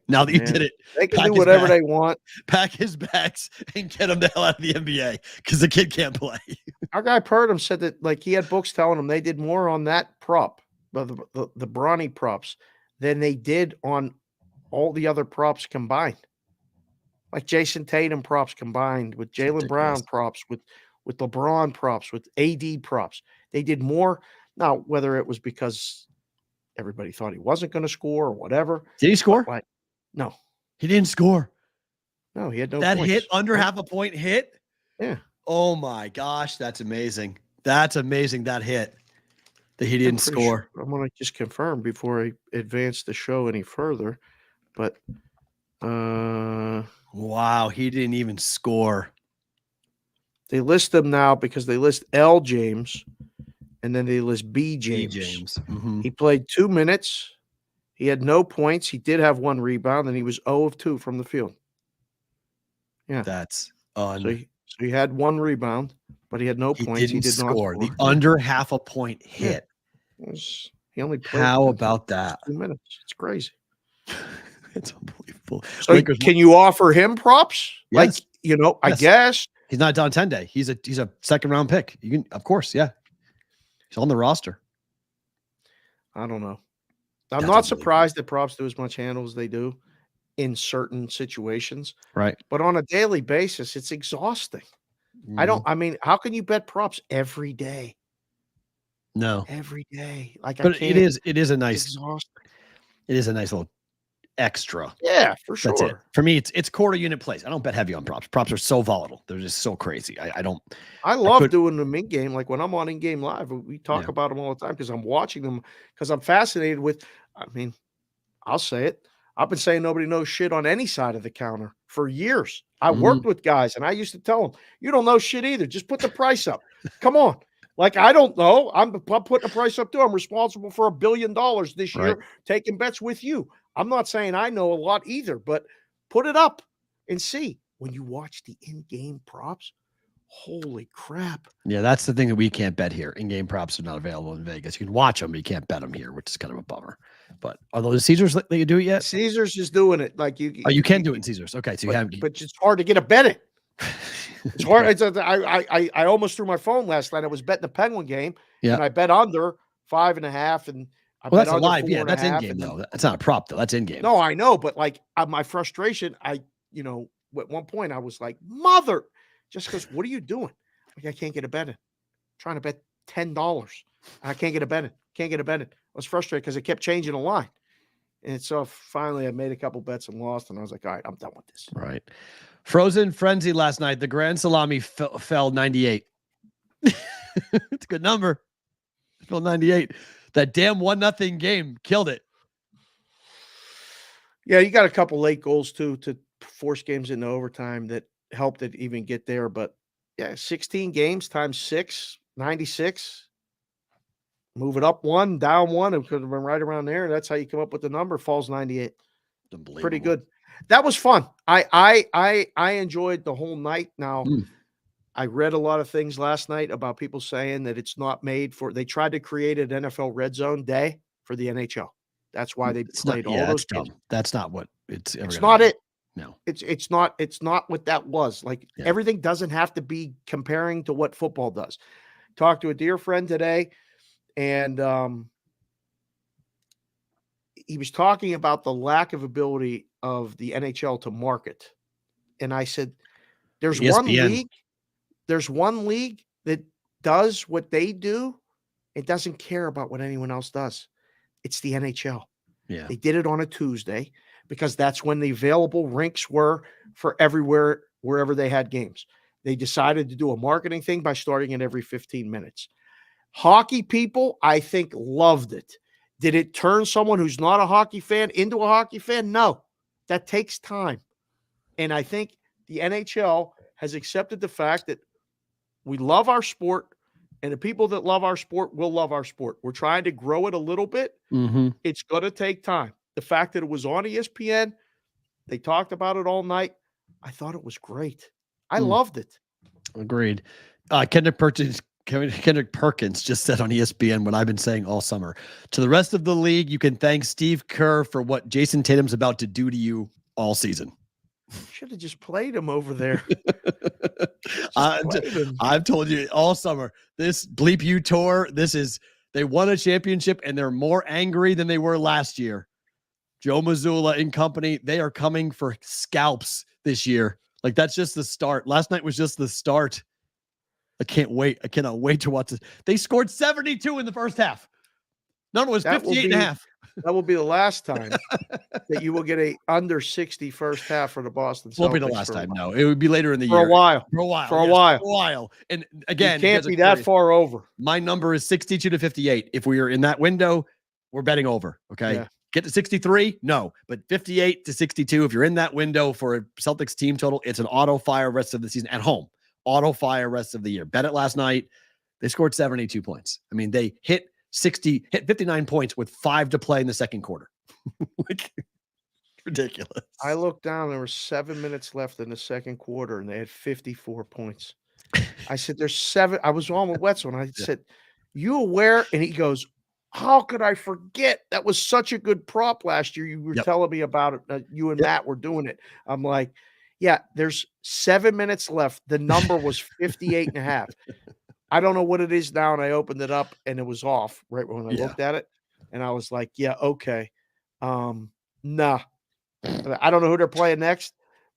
Now that you did it, they can do whatever they want. Pack his bags and get him the hell out of the NBA because the kid can't play. Our guy Purdom said that he had books telling him they did more on that prop, the Bronny props, than they did on all the other props combined. Like Jason Tatum props combined with Jaylen Brown props, with LeBron props, with AD props. They did more. Now, whether it was because everybody thought he wasn't going to score or whatever. Did he score? No. He didn't score. No, he had no That points. hit, under half a point hit? Yeah. Oh, my gosh. That's amazing. That's amazing, that hit. That he didn't score. Sure. I'm going to just confirm before I advance the show any further. But, wow, he didn't even score. They list them now because they list L. James, and then they list B. James. Mm-hmm. He played 2 minutes. He had no points. He did have 1 rebound, and he was 0 of 2 from the field. Yeah. That's So he had 1 rebound, but he had no points. He did not score. The under half a point hit. Yeah. He only played. How about that? 2 minutes. It's crazy. It's unbelievable. So can you offer him props? Yes. I guess he's not done 10-day. He's a second round pick. You can, of course, yeah. He's on the roster. I don't know. I'm not surprised that props do as much handle as they do in certain situations. Right. But on a daily basis, it's exhausting. How can you bet props every day? No. Every day. But it is a nice exhausting. It is a nice little extra. Yeah, for sure. That's it. For me, it's quarter unit plays. I don't bet heavy on props. Props are so volatile. They're just so crazy. I love doing them in game. Like when I'm on in game live, we talk about them all the time because I'm watching them because I'm fascinated with. I'll say it. I've been saying nobody knows shit on any side of the counter for years. I worked with guys, and I used to tell them, you don't know shit either. Just put the price up. Come on. Like, I don't know. I'm putting the price up too. I'm responsible for $1 billion this year, taking bets with you. I'm not saying I know a lot either, but put it up and see. When you watch the in-game props, holy crap. Yeah, that's the thing that we can't bet here. In-game props are not available in Vegas. You can watch them, but you can't bet them here, which is kind of a bummer. But are those Caesars that you do it yet? Caesars is doing it. Like you can do it in Caesars. Okay, so but it's hard to get a bet it. It's hard. I almost threw my phone last night. I was betting the Penguin game, and I bet under 5.5, and that's a live. Yeah, that's in game though. That's not a prop though. That's in game. No, I know, but like my frustration, at one point I was like, "Mother," just because. What are you doing? Like, I can't get a bet in. I'm trying to bet $10. I can't get a bet in. Can't get a bet in. I was frustrated because it kept changing the line. And so finally I made a couple bets and lost, and I was like, all right, I'm done with this. Right. Frozen Frenzy last night. The Grand Salami fell 98. It's a good number. It fell 98. That damn 1-0 game killed it. Yeah, you got a couple late goals too to force games into overtime that helped it even get there. But yeah, 16 games times 6, 96. Move it up 1, down 1. It could have been right around there. That's how you come up with the number. Falls 98. Pretty good. That was fun. I enjoyed the whole night. Now, I read a lot of things last night about people saying that it's not made for. They tried to create an NFL Red Zone day for the NHL. That's why they played all those games. That's not what it's. It's not it. No, it's not what that was. Like, everything doesn't have to be comparing to what football does. Talked to a dear friend today, and he was talking about the lack of ability of the NHL to market. And I said, there's ESPN. one league that does what they do. It doesn't care about what anyone else does. It's the NHL. Yeah. They did it on a Tuesday because that's when the available rinks were for everywhere, wherever they had games. They decided to do a marketing thing by starting it every 15 minutes. Hockey people, I think, loved it. Did it turn someone who's not a hockey fan into a hockey fan? No. That takes time. And I think the NHL has accepted the fact that we love our sport, and the people that love our sport will love our sport. We're trying to grow it a little bit. Mm-hmm. It's going to take time. The fact that it was on ESPN, they talked about it all night. I thought it was great. I loved it. Agreed. Kendrick Perkins just said on ESPN what I've been saying all summer. To the rest of the league, you can thank Steve Kerr for what Jason Tatum's about to do to you all season. Should have just played him over there. I've told you all summer, this Bleep You tour, they won a championship and they're more angry than they were last year. Joe Mazzulla and company, they are coming for scalps this year. Like, that's just the start. Last night was just the start. I can't wait. I cannot wait to watch this. They scored 72 in the first half. Number was 58.5. That will be the last time that you will get a under 60 first half for the Boston Celtics. Won't be the last time. No, it would be later in the year. For a while. For a while. And again, you can't be that far over. My number is 62 to 58. If we are in that window, we're betting over. Okay. Yeah. Get to 63? No. But 58 to 62, if you're in that window for a Celtics team total, it's an auto fire rest of the season at home. Auto fire rest of the year. Bet it last night. They scored 72 points. I mean, they hit 59 points with 5 to play in the second quarter. Like, ridiculous. I looked down. There were 7 minutes left in the second quarter, and they had 54 points. I said, there's 7. I was on with Wetzel, and I said, you aware? And he goes, how could I forget? That was such a good prop last year. You were telling me about it. You and Matt were doing it. I'm like, yeah, there's 7 minutes left. The number was 58.5. I don't know what it is now. And I opened it up and it was off right when I looked at it. And I was like, yeah, okay. Nah. I don't know who they're playing next,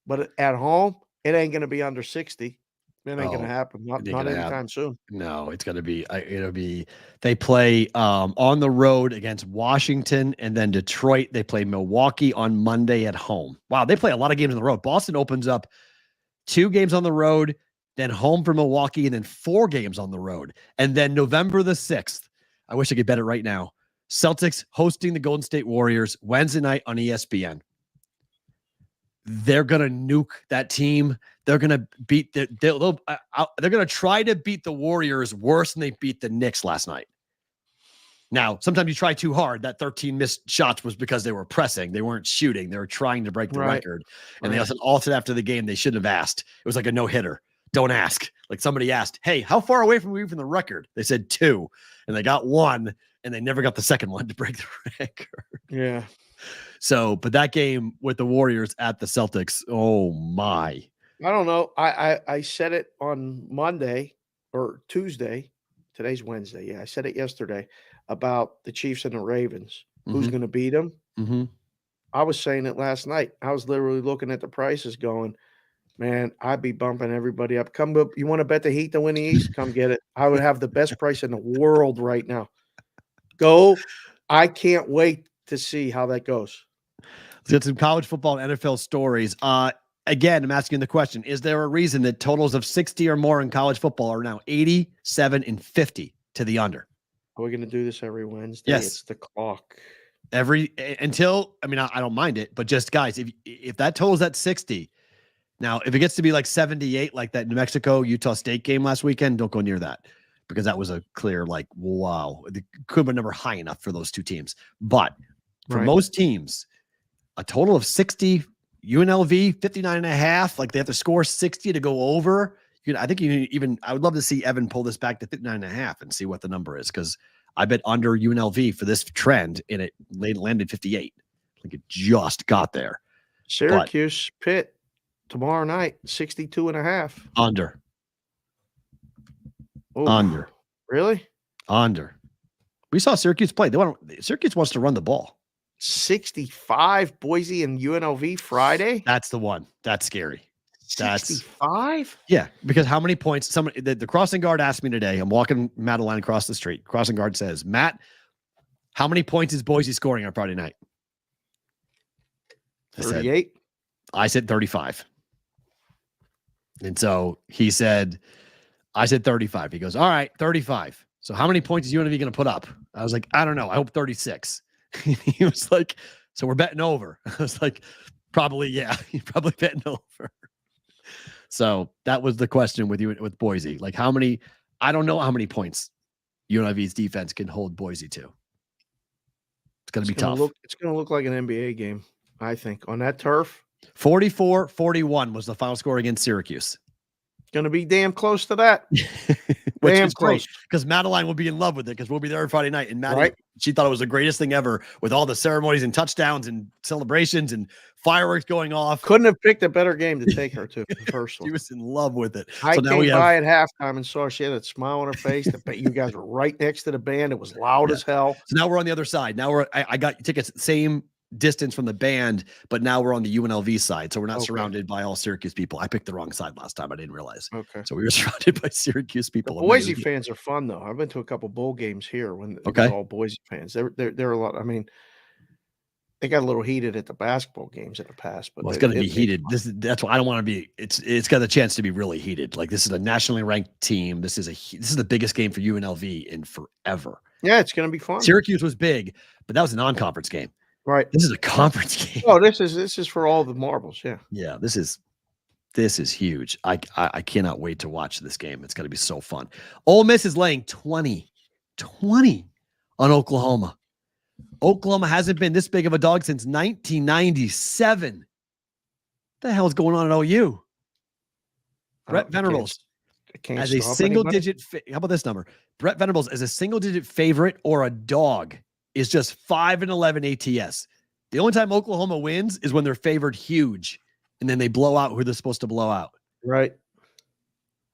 but at home, it ain't going to be under 60. It ain't going to happen. Not anytime soon. No, it's going to be, they play on the road against Washington and then Detroit. They play Milwaukee on Monday at home. Wow. They play a lot of games on the road. Boston opens up 2 games on the road, then home for Milwaukee, and then 4 games on the road. And then November the 6th, I wish I could bet it right now, Celtics hosting the Golden State Warriors Wednesday night on ESPN. they're going to nuke that team. They're going to beat they're going to try to beat the Warriors worse than they beat the Knicks last night. Now, sometimes you try too hard. That 13 missed shots was because they were pressing. They weren't shooting. They were trying to break the record. And they also altered after the game. They shouldn't have asked. It was like a no-hitter. Don't ask. Like somebody asked, hey, how far away from we from the record? They said 2, and they got 1, and they never got the second one to break the record. Yeah. So, but that game with the Warriors at the Celtics, oh my. I don't know. I said it on Monday or Tuesday. Today's Wednesday. Yeah, I said it yesterday about the Chiefs and the Ravens. Who's going to beat them? Mm-hmm. I was saying it last night. I was literally looking at the prices going, man, I'd be bumping everybody up. Come up. You want to bet the Heat to win the East? Come get it. I would have the best price in the world right now. Go. I can't wait to see how that goes. Let's get some college football and NFL stories. Again, I'm asking the question, is there a reason that totals of 60 or more in college football are now 87 and 50 to the under? Are we going to do this every Wednesday? Yes. It's the clock. I don't mind it, but just guys, if that total's at 60, now if it gets to be like 78, like that New Mexico Utah State game last weekend, don't go near that because that was a clear like, wow, it could have been never high enough for those two teams. But for most teams, a total of 60, UNLV 59.5, like they have to score 60 to go over. I would love to see Evan pull this back to 59.5 and see what the number is, because I bet under UNLV for this trend, and it landed 58. Like it just got there. Syracuse Pitt tomorrow night, 62.5. Under. Ooh. Under. Really? Under. We saw Syracuse play. Syracuse wants to run the ball. 65 Boise and UNLV Friday. That's the one. That's scary. 65? Yeah, because how many points? The crossing guard asked me today. I'm walking Madeline across the street. Crossing guard says, Matt, how many points is Boise scoring on Friday night? 38. I said 35. And so he said, I said 35. He goes, all right, 35. So how many points is UNLV going to put up? I was like, I don't know. I hope 36. He was like, so we're betting over. I was like, probably, yeah. You're probably betting over. So that was the question with Boise. Like how many, I don't know how many points UNLV's defense can hold Boise to. It's going to be tough. It's going to look like an NBA game, I think, on that turf. 44-41 was the final score against Syracuse. Going to be damn close to that. Which is great because Madeline will be in love with it because we'll be there Friday night. And Madeline, she thought it was the greatest thing ever with all the ceremonies and touchdowns and celebrations and fireworks going off. Couldn't have picked a better game to take her to the first one. She was in love with it. I came by at halftime and saw she had a smile on her face. You guys were right next to the band. It was loud as hell. So now we're on the other side. Now I got tickets same distance from the band, but now we're on the UNLV side, so we're not surrounded by all Syracuse people. I picked the wrong side last time. I didn't realize. Okay, so we were surrounded by Syracuse people. The Boise fans are fun though. I've been to a couple bowl games here when they're all Boise fans. They're a lot. I mean, they got a little heated at the basketball games in the past, but it's going to be heated. That's why I don't want to be. It's got a chance to be really heated. Like this is a nationally ranked team. This is the biggest game for UNLV in forever. Yeah, it's going to be fun. Syracuse was big, but that was a non-conference game. Right. This is a conference game. Oh, this is for all the marbles. Yeah. Yeah. This is huge. I cannot wait to watch this game. It's going to be so fun. Ole Miss is laying 20 on Oklahoma. Oklahoma hasn't been this big of a dog since 1997. What the hell is going on at OU? Brett Venables as a single-digit. How about this number? Brett Venables as a single-digit favorite or a dog is just 5-11 ATS. The only time Oklahoma wins is when they're favored huge, and then they blow out who they're supposed to blow out. Right.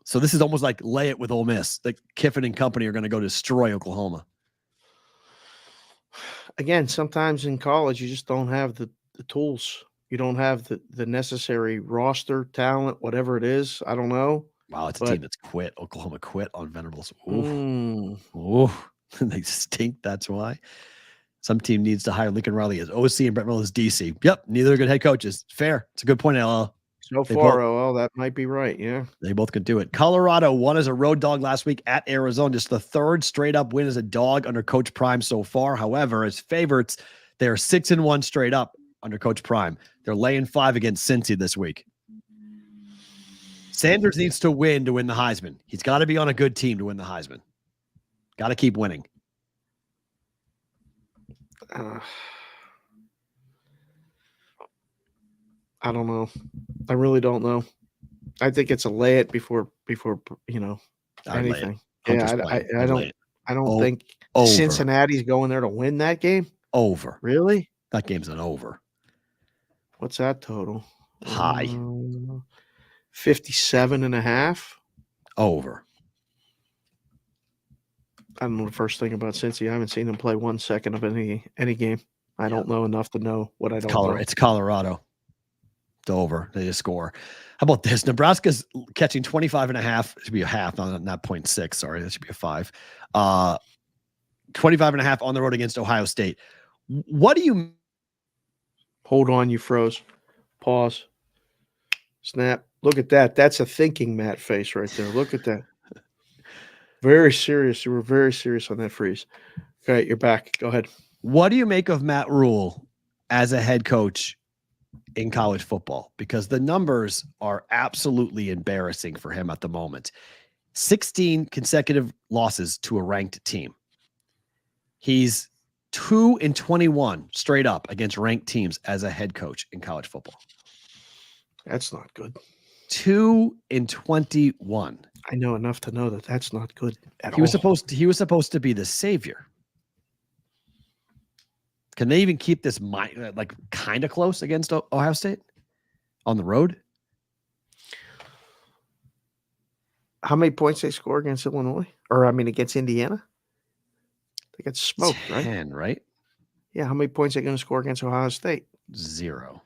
So this is almost like lay it with Ole Miss. Like Kiffin and company are going to go destroy Oklahoma. Again, sometimes in college you just don't have the tools. You don't have the necessary roster, talent, whatever it is. I don't know. Wow, it's a team that's quit. Oklahoma quit on Venables. Ooh. They stink. That's why. Some team needs to hire Lincoln Riley as OC and Brett Venables as DC. Yep, neither are good head coaches. Fair. It's a good point, LL. So far, OL, that might be right. Yeah. They both could do it. Colorado won as a road dog last week at Arizona. Just the third straight up win as a dog under Coach Prime so far. However, as favorites, they are 6-1 straight up under Coach Prime. They're laying 5 against Cincy this week. Sanders needs to win the Heisman. He's got to be on a good team to win the Heisman. Got to keep winning. I don't know. I really don't know. I think it's a lay it before anything. I don't think Cincinnati's going there to win that game. Over. Really? That game's an over. What's that total? High. 57.5. Over. I don't know the first thing about Cincy. I haven't seen them play 1 second of any game. I don't know enough to know what I don't know. It's Colorado. It's over. They just score. How about this? Nebraska's catching 25.5. It should be a half, not 0.6. Sorry, that should be a 5. 25.5 on the road against Ohio State. What do you... Hold on, you froze. Pause. Snap. Look at that. That's a thinking Matt face right there. Look at that. Very serious. You were very serious on that freeze. All right, you're back. Go ahead. What do you make of Matt Rule as a head coach in college football? Because the numbers are absolutely embarrassing for him at the moment. 16 consecutive losses to a ranked team. He's 2-21 straight up against ranked teams as a head coach in college football. That's not good. 2-21. I know enough to know that that's not good at all. He was supposed to be the savior. Can they even keep this kind of close against Ohio State on the road? How many points they score against Illinois? Against Indiana? They got smoked, 10, right? Yeah. How many points are they going to score against Ohio State? 0.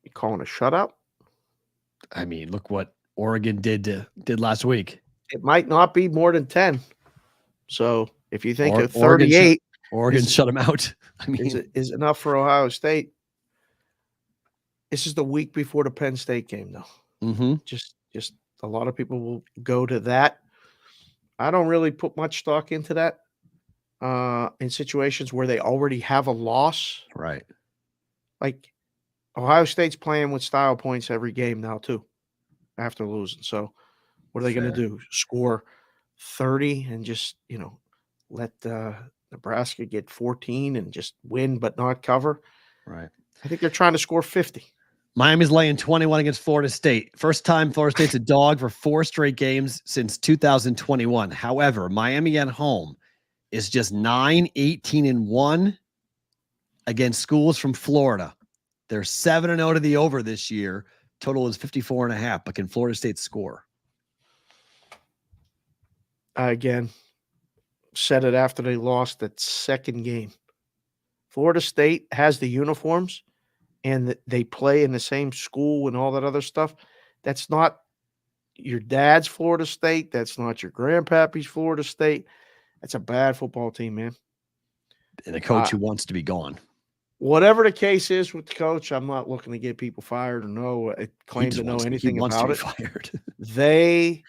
You calling a shutout? I mean, look what Oregon did last week. It might not be more than 10. So if you think of 38, Oregon shut them out. I mean, is enough for Ohio State. This is the week before the Penn State game, though. Mm-hmm. Just a lot of people will go to that. I don't really put much stock into that in situations where they already have a loss. Right. Like Ohio State's playing with style points every game now, too, after losing. So what are they going to do? Score 30 and just, let Nebraska get 14 and just win but not cover? Right. I think they're trying to score 50. Miami's laying 21 against Florida State. First time Florida State's a dog for 4 straight games since 2021. However, Miami at home is just 9-18-1 against schools from Florida. They're 7-0 to the over this year. Total is 54.5. But can Florida State score? Again, said it after they lost that second game. Florida State has the uniforms and they play in the same school and all that other stuff. That's not your dad's Florida State. That's not your grandpappy's Florida State. That's a bad football team, man. And a coach who wants to be gone. Whatever the case is with the coach, I'm not looking to get people fired or claim to know anything about it. Fired. They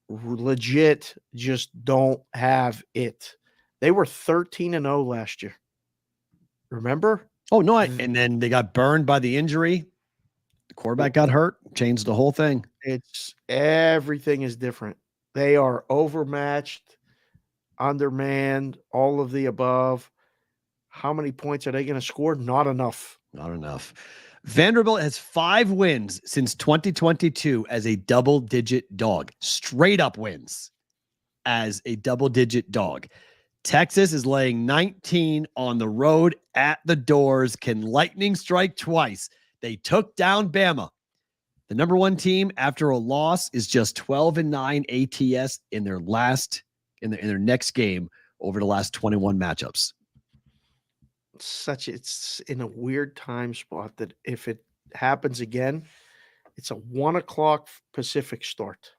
legit just don't have it. They were 13-0 last year. Remember? Oh, no. And then they got burned by the injury. The quarterback got hurt, changed the whole thing. Everything is different. They are overmatched, undermanned, all of the above. How many points are they going to score? Not enough. Not enough. Vanderbilt has 5 wins since 2022 as a double-digit dog. Straight up wins as a double-digit dog. Texas is laying 19 on the road at the doors. Can lightning strike twice? They took down Bama. The number 1 team after a loss is just 12-9 ATS in their their next game over the last 21 matchups. It's in a weird time spot that if it happens again, it's a 1:00 Pacific start.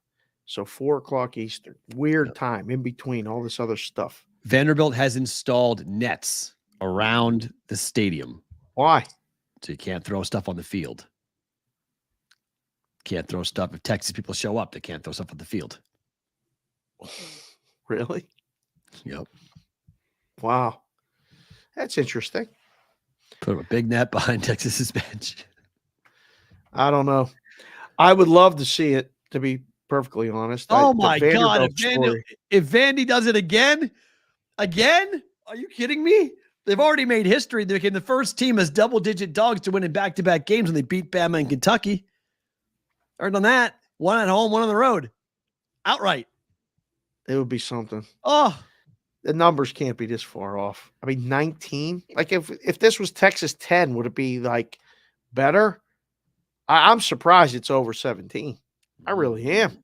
So 4:00 Eastern. Weird time in between all this other stuff. Vanderbilt has installed nets around the stadium. Why? So you can't throw stuff on the field. Can't throw stuff. If Texas people show up, they can't throw stuff on the field. Really? Yep. Wow. That's interesting. Put a big net behind Texas's bench. I don't know. I would love to see it, to be perfectly honest. Oh my God. Story. If Vandy does it again, are you kidding me? They've already made history. They became the first team as double-digit dogs to win in back-to-back games when they beat Bama and Kentucky. Already done that. One at home, one on the road. Outright. It would be something. Oh. The numbers can't be this far off. I mean, 19? Like, if this was Texas 10, would it be, like, better? I'm surprised it's over 17. I really am.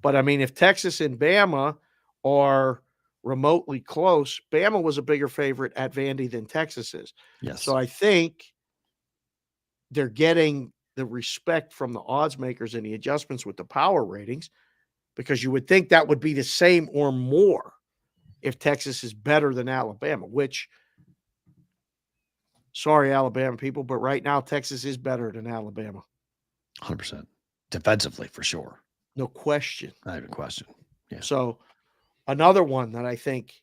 But, I mean, if Texas and Bama are remotely close, Bama was a bigger favorite at Vandy than Texas is. Yes. So I think they're getting the respect from the odds makers and the adjustments with the power ratings, because you would think that would be the same or more if Texas is better than Alabama, which, sorry, Alabama people, but right now Texas is better than Alabama. 100%. Defensively, for sure. No question. Not even a question. Yeah. So another one that I think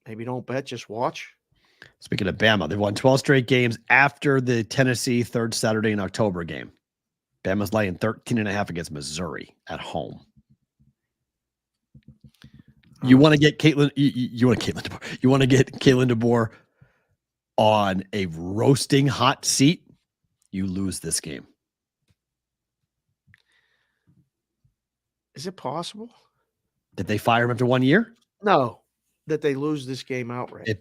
maybe don't bet, just watch. Speaking of Bama, they've won 12 straight games after the Tennessee third Saturday in October game. Bama's laying 13.5 against Missouri at home. You want to get Caitlin? You want Caitlin DeBoer? You want to get Caitlin DeBoer on a roasting hot seat? You lose this game. Is it possible? Did they fire him after 1 year? No, that they lose this game outright.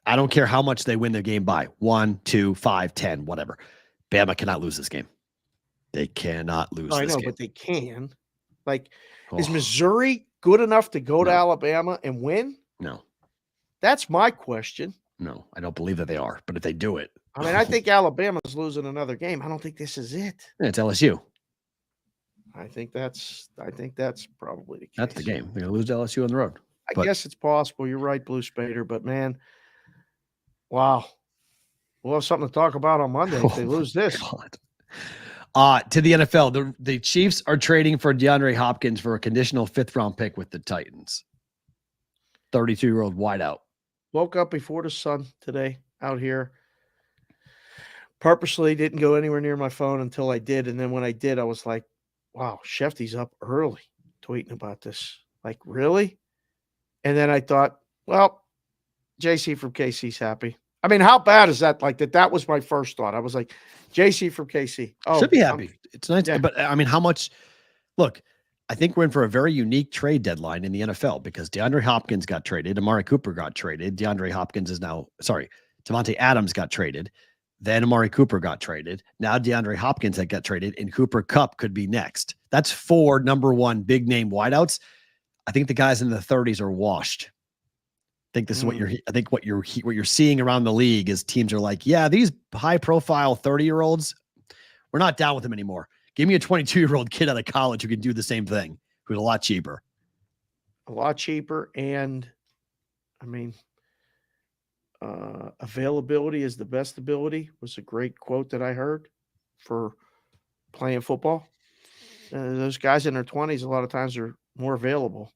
I don't care how much they win the game by 1, 2, 5, 10, whatever. Bama cannot lose this game. They cannot lose this game. I know, but they can. Like, is Missouri good enough to go to Alabama and win? No. That's my question. No, I don't believe that they are. But if they do it. I mean, I think Alabama's losing another game. I don't think this is it. Yeah, it's LSU. I think that's probably the case. That's the game. They're going to lose to LSU on the road. I guess it's possible. You're right, Blue Spader. But, man, wow. We'll have something to talk about on Monday if they lose this. God. To the NFL, the Chiefs are trading for DeAndre Hopkins for a conditional 5th-round pick with the Titans. 32-year-old wideout. Woke up before the sun today out here. Purposely didn't go anywhere near my phone until I did. And then when I did, I was like, wow, Shefty's up early tweeting about this. Like, really? And then I thought, well, JC from KC's happy. I mean, how bad is that? Like, that was my first thought. I was like, JC from KC. Oh, should be happy. It's nice. Yeah. But I mean, how much? Look, I think we're in for a very unique trade deadline in the NFL because DeAndre Hopkins got traded. Amari Cooper got traded. Devontae Adams got traded. Then Amari Cooper got traded. Now DeAndre Hopkins had got traded, and Cooper Kupp could be next. That's 4 number 1 big name wideouts. I think the guys in the 30s are washed. I think this is what you're seeing around the league is teams are like, yeah, these high profile 30-year-olds, we're not down with them anymore. Give me a 22-year-old kid out of college who can do the same thing, who's a lot cheaper. A lot cheaper. And I mean, availability is the best ability was a great quote that I heard for playing football. Those guys in their 20s, a lot of times are more available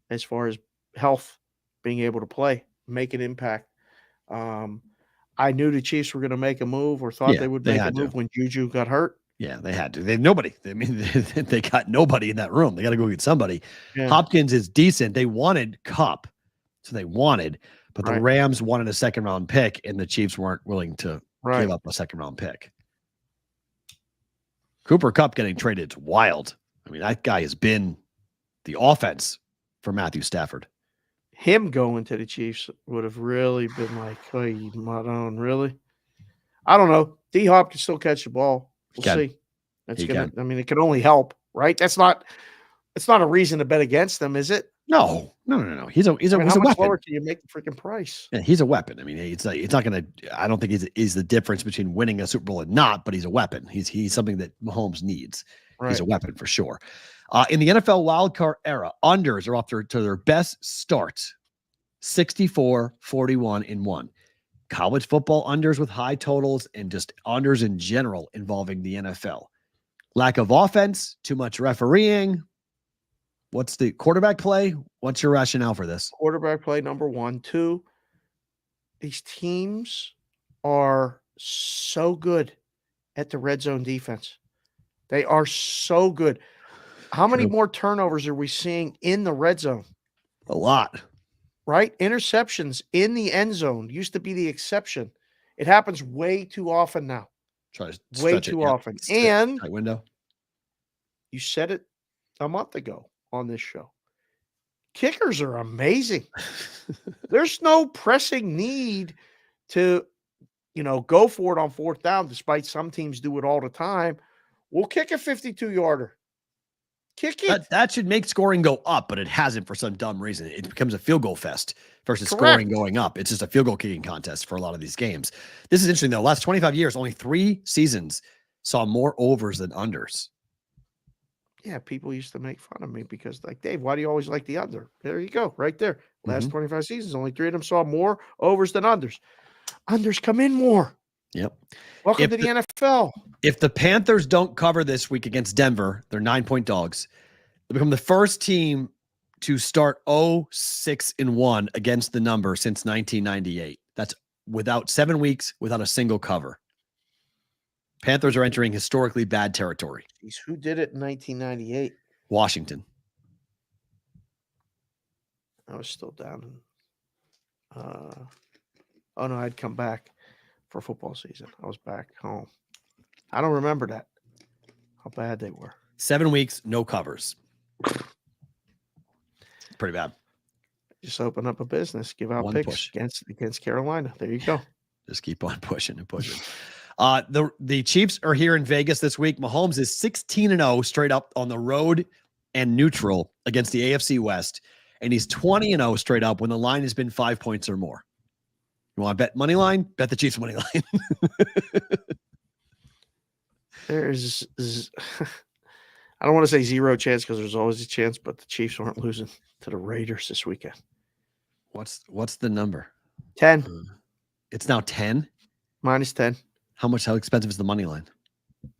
as far as health, being able to play, make an impact. I knew the Chiefs were going to make a move or thought they would make a move when Juju got hurt. Yeah, they had to. They have nobody. I mean, they got nobody in that room. They got to go get somebody. Yeah. Hopkins is decent. They wanted Kupp, so they wanted, but the Rams wanted a 2nd-round pick, and the Chiefs weren't willing to give up a 2nd-round pick. Cooper Kupp getting traded is wild. I mean, that guy has been the offense for Matthew Stafford. Him going to the Chiefs would have really been like, hey, Madon, really? I don't know. D-Hop can still catch the ball. We'll see. I mean, it can only help, right? It's not a reason to bet against them, is it? No. He's a how much weapon. lower can you make the freaking price? Yeah, he's a weapon. I mean, it's not going to. I don't think he's the difference between winning a Super Bowl and not, but he's a weapon. He's something that Mahomes needs. Right. He's a weapon for sure. In the NFL wildcard era, unders are off to their best starts, 64, 41, and 1. College football unders with high totals and just unders in general involving the NFL. Lack of offense, too much refereeing. What's the quarterback play? What's your rationale for this? Quarterback play, number 1. 2, these teams are so good at the red zone defense. They are so good. How many more turnovers are we seeing in the red zone? A lot. Right? Interceptions in the end zone used to be the exception. It happens way too often now. Try to Way too often. And tight window. You said it a month ago on this show. Kickers are amazing. There's no pressing need to, go for it on fourth down, despite some teams do it all the time. We'll kick a 52-yarder. Kick it. That should make scoring go up, but it hasn't for some dumb reason. It becomes a field goal fest versus Correct. scoring going up. It's just a field goal kicking contest for a lot of these games. This is interesting, though. Last 25 years, only 3 seasons saw more overs than unders. Yeah, people used to make fun of me because, like, Dave, why do you always like the under? There you go, right there. Last 25 seasons, only 3 of them saw more overs than unders. Unders come in more. Yep. Welcome to the NFL. If the Panthers don't cover this week against Denver, they're 9-point dogs. They become the first team to start 0-6-1 against the number since 1998. That's without 7 weeks, without a single cover. Panthers are entering historically bad territory. Jeez, who did it in 1998? Washington. I was still down in oh no, I'd come back for football season. I was back home. I don't remember that. How bad they were. 7 weeks, no covers. Pretty bad. Just open up a business, give out picks against Carolina. There you go. Just keep on pushing and pushing. The Chiefs are here in Vegas this week. Mahomes is 16-0 straight up on the road and neutral against the AFC West. And he's 20-0 straight up when the line has been 5 points or more. You want to bet money line? Bet the Chiefs money line. There's, I don't want to say zero chance because there's always a chance, but the Chiefs aren't losing to the Raiders this weekend. What's the number? 10. It's now 10? Minus 10. How expensive is the money line?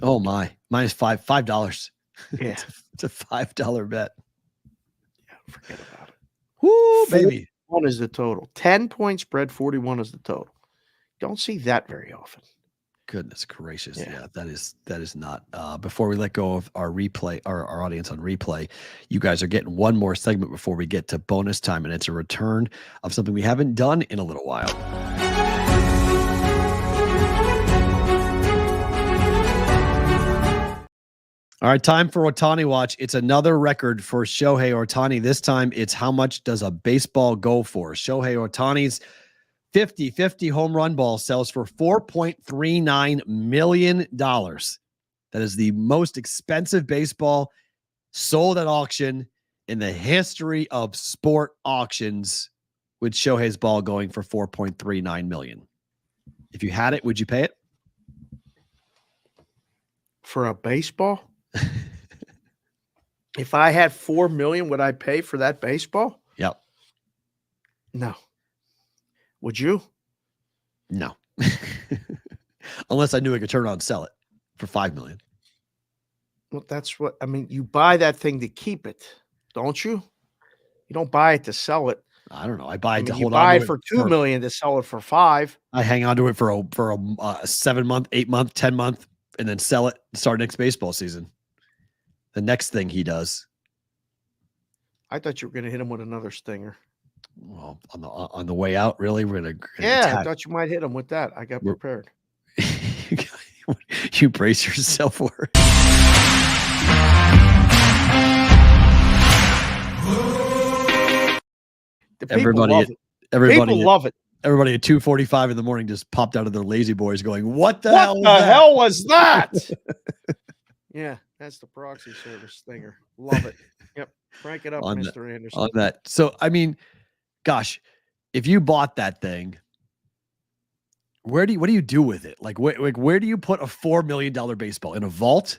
Oh my, minus $5. Yeah. It's a $5 bet. Yeah, forget about it. Woo, baby. 41 is the total. 10-point spread, 41 is the total. Don't see that very often. Goodness gracious. Yeah, that is not. Before we let go of our replay, our audience on replay, you guys are getting one more segment before we get to bonus time, and it's a return of something we haven't done in a little while. All right, time for Ohtani Watch. It's another record for Shohei Ohtani. This time, it's how much does a baseball go for? Shohei Ohtani's 50-50 home run ball sells for $4.39 million. That is the most expensive baseball sold at auction in the history of sport auctions, with Shohei's ball going for $4.39 million. If you had it, would you pay it? For a baseball? If I had $4 million, would I pay for that baseball? Yep. No. Would you? No. Unless I knew I could turn around and sell it for $5 million. Well, that's what I mean. You buy that thing to keep it, don't you? You don't buy it to sell it. I don't know. I buy it to you hold on. buy it for $2 million to sell it for $5 million. I hang on to it for a 7 month, 8 month, 10 month, and then sell it. Start next baseball season. The next thing he does. I thought you were going to hit him with another stinger. Well, on the way out, really, we're gonna I thought you might hit him with that. I got prepared. You brace yourself for it. Everybody love it. Everybody at 2:45 in the morning just popped out of their lazy boys going, what the hell was that? Yeah, that's the proxy service stinger. Love it. Yep. Crank it up, Mr. Anderson. On that. So, I mean, gosh, if you bought that thing, what do you do with it? Like where do you put a $4 million baseball? In a vault?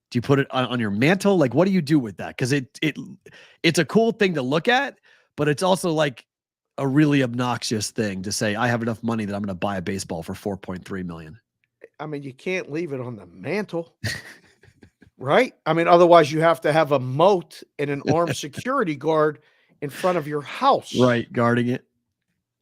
Do you put it on your mantle? Like, what do you do with that? Because it's a cool thing to look at, but it's also like a really obnoxious thing to say, I have enough money that I'm going to buy a baseball for $4.3 million. I mean, you can't leave it on the mantle. Right? I mean, otherwise you have to have a moat and an armed security guard in front of your house. Right, guarding it.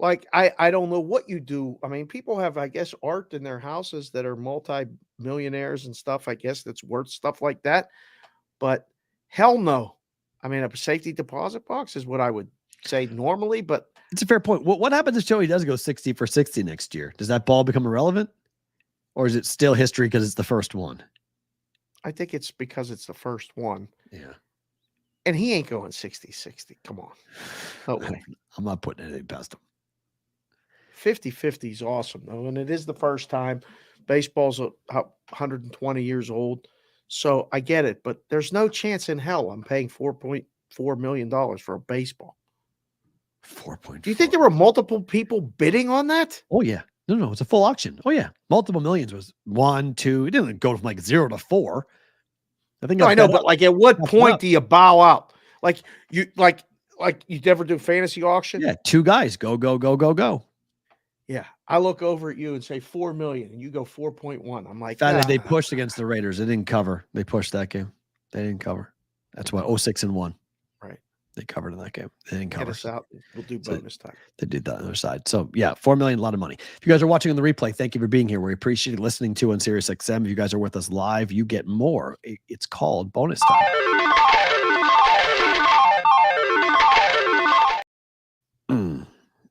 Like, I don't know what you do. I mean, people have, I guess, art in their houses that are multi-millionaires and stuff, I guess, that's worth stuff like that. But hell no. I mean, a safety deposit box is what I would say normally, but it's a fair point. What happens if Joey does go 60 for 60 next year? Does that ball become irrelevant? Or is it still history because it's the first one? I think it's because it's the first one. Yeah. And he ain't going 60-60. Come on. No way. I'm not putting anything past him. 50-50 is awesome, though. And it is the first time. Baseball's 120 years old. So I get it. But there's no chance in hell I'm paying $4.4 million for a baseball. 4.4. Do you think there were multiple people bidding on that? Oh, yeah. No. It's a full auction. Oh, yeah. Multiple millions was 1, 2. It didn't go from like 0 to 4. I think. No, I know, but like, at what point do you bow out? Like you never do fantasy auction? Yeah, 2 guys go. Yeah, I look over at you and say 4 million, and you go 4.1. I'm like, They pushed against the Raiders. They didn't cover. They pushed that game. They didn't cover. That's why 6-1. Right. They covered in that game. They didn't cover. Get us out. We'll do bonus time. They did that on the other side. So yeah, 4 million, a lot of money. If you guys are watching on the replay, thank you for being here. We appreciate listening to on SiriusXM. If you guys are with us live, you get more. It's called bonus time.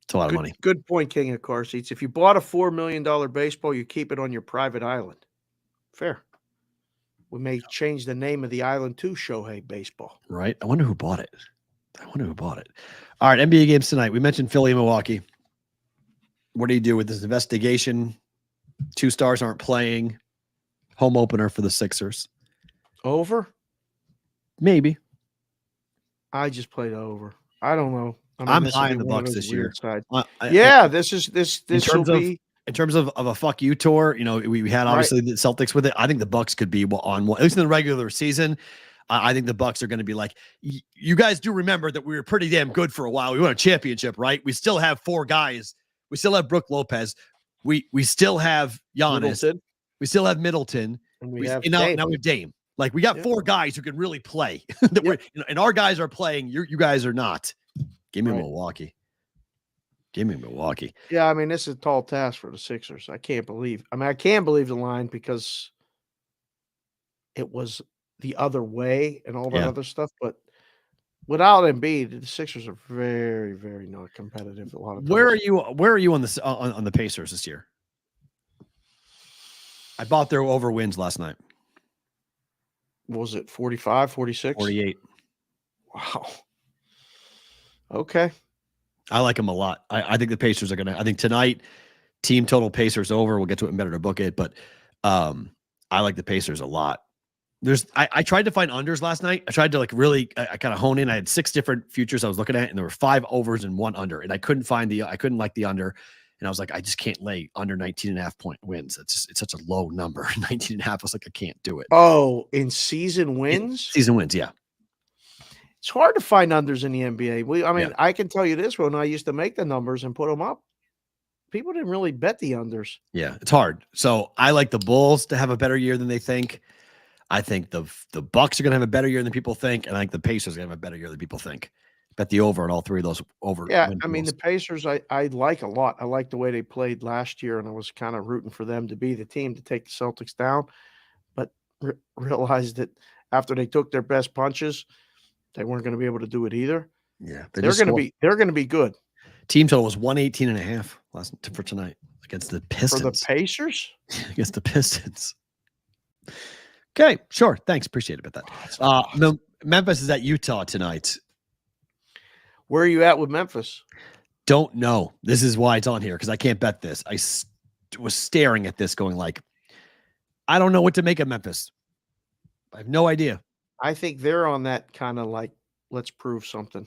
It's a lot of money. Good point, King of Car Seats. If you bought a $4 million baseball, you keep it on your private island. Fair. We may change the name of the island to Shohei Baseball. Right. I wonder who bought it. All right. NBA games tonight. We mentioned Philly and Milwaukee. What do you do with this investigation? 2 stars aren't playing. Home opener for the Sixers. Over? Maybe. I just played over. I don't know. I'm high in the Bucks this year. This will be. In terms of a fuck you tour, we had obviously the Celtics with it. I think the Bucks could be on one, at least in the regular season. I think the Bucks are going to be like, you guys do remember that we were pretty damn good for a while. We won a championship, right? We still have 4 guys. We still have Brook Lopez. We still have Giannis. Middleton. We still have Middleton. And we have now we have Dame. Like, we got 4 guys who can really play. And our guys are playing. You guys are not. Give me Milwaukee. Yeah, I mean, this is a tall task for the Sixers. I can't believe the line because it was the other way and all that other stuff. But without Embiid, the Sixers are very, very not competitive. A lot of times. Where are you on the on the Pacers this year? I bought their over wins last night. What was it 45, 46? 48. Wow. Okay. I like them a lot. I think the Pacers are going to, I think tonight, team total Pacers over. We'll get to it and better to book it. But I like the Pacers a lot. I tried to find unders last night. I tried to I kind of hone in. I had 6 different futures I was looking at, and there were 5 overs and 1 under. And I couldn't like the under. And I was like, I just can't lay under 19.5 point wins. It's such a low number. 19.5. I was like, I can't do it. Oh, in season wins? Season wins, yeah. It's hard to find unders in the NBA. I can tell you this, when I used to make the numbers and put them up, people didn't really bet the unders. Yeah, it's hard. So I like the Bulls to have a better year than they think. I think the Bucks are going to have a better year than people think, and I think the Pacers are going to have a better year than people think. Bet the over on all 3 of those over. Yeah, the Pacers I like a lot. I like the way they played last year, and I was kind of rooting for them to be the team to take the Celtics down, but realized that after they took their best punches, they weren't going to be able to do it either. Yeah, they're going to be good. Team total was 118.5 for tonight against the Pistons. For the Pacers? Against the Pistons. Okay, sure. Thanks. Appreciate it about that. Memphis is at Utah tonight. Where are you at with Memphis? Don't know. This is why it's on here, because I can't bet this. I was staring at this going like, I don't know what to make of Memphis. I have no idea. I think they're on that kind of like, let's prove something.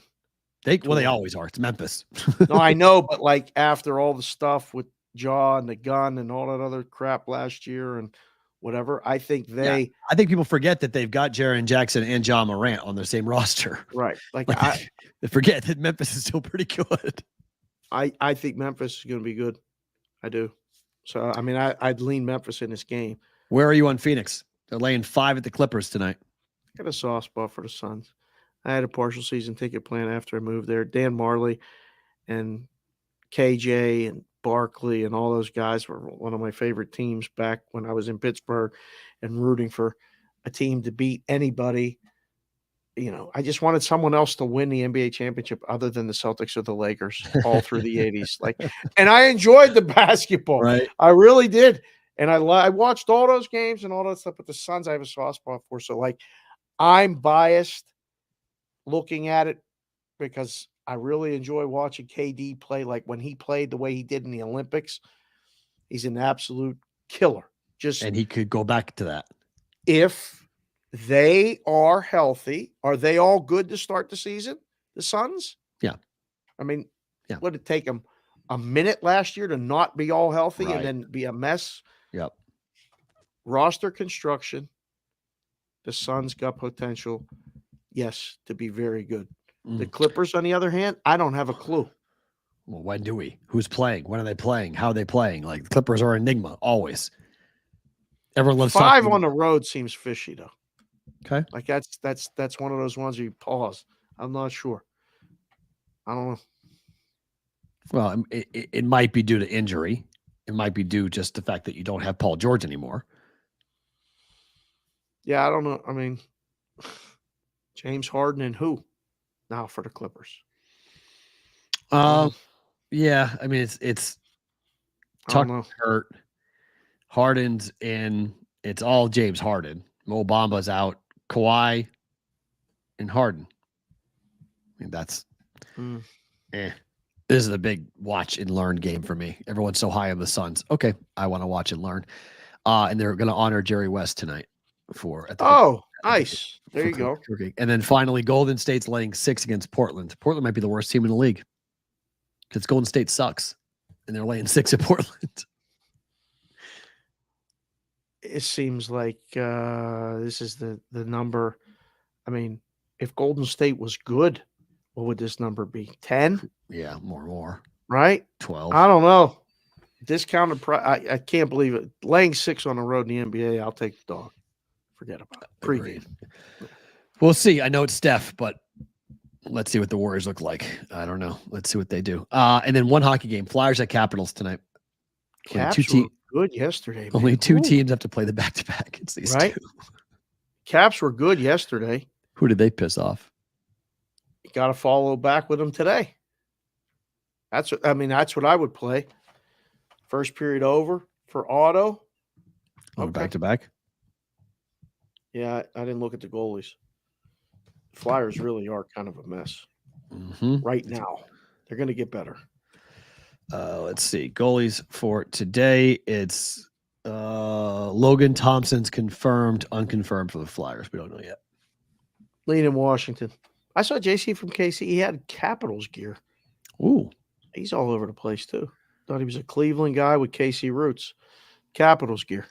They always are. It's Memphis. No, I know, but like after all the stuff with Jaw and the gun and all that other crap last year and whatever, I think I think people forget that they've got Jaren Jackson and John Morant on their same roster. Right. They forget that Memphis is still pretty good. I think Memphis is going to be good. I do. So, I'd lean Memphis in this game. Where are you on Phoenix? They're laying 5 at the Clippers tonight. Got a soft spot for the Suns. I had a partial season ticket plan after I moved there. Dan Marley and KJ and Barkley and all those guys were one of my favorite teams back when I was in Pittsburgh and rooting for a team to beat anybody. I just wanted someone else to win the NBA championship other than the Celtics or the Lakers all through the 80s. And I enjoyed the basketball. Right. I really did. And I watched all those games and all that stuff, but the Suns I have a soft spot for. So I'm biased looking at it because I really enjoy watching KD play. Like when he played the way he did in the Olympics, he's an absolute killer. And he could go back to that. If they are healthy, are they all good to start the season? The Suns? Yeah. I mean, would it take them a minute last year to not be all healthy and then be a mess? Yep. Roster construction. The Suns got potential, yes, to be very good. The Clippers, on the other hand, I don't have a clue. Well, when do we? Who's playing? When are they playing? How are they playing? The Clippers are an enigma, always. Everyone loves 5 on the road seems fishy, though. Okay. That's one of those ones where you pause. I'm not sure. I don't know. Well, it might be due to injury. It might be due just the fact that you don't have Paul George anymore. Yeah, I don't know. I mean, James Harden and who now for the Clippers? Yeah. I mean, it's Tucker's hurt. Harden's in. It's all James Harden. Mo Bamba's out. Kawhi and Harden. I mean, that's This is a big watch and learn game for me. Everyone's so high on the Suns. Okay, I want to watch and learn. And they're going to honor Jerry West tonight nice. There you go. And then finally, Golden State's laying 6 against Portland. Portland might be the worst team in the league because Golden State sucks, and they're laying 6 at Portland. It seems like this is the number. I mean, if Golden State was good, what would this number be? 10? Yeah, more. Right? 12. I don't know. Discounted price. I can't believe it. Laying 6 on the road in the NBA, I'll take the dog. Forget about it. Pre-game. We'll see. I know it's Steph, but let's see what the Warriors look like. I don't know. Let's see what they do. And then one hockey game. Flyers at Capitals tonight. Caps were good yesterday. Man. Only 2 teams have to play the back-to-back. It's these 2. Caps were good yesterday. Who did they piss off? You got to follow back with them today. That's what I would play. First period over for Otto. Back-to-back? Yeah, I didn't look at the goalies. Flyers really are kind of a mess right now. They're going to get better. Let's see. Goalies for today. It's Logan Thompson's confirmed, unconfirmed for the Flyers. We don't know yet. Lean in Washington. I saw JC from KC. He had Capitals gear. Ooh. He's all over the place, too. Thought he was a Cleveland guy with KC roots. Capitals gear.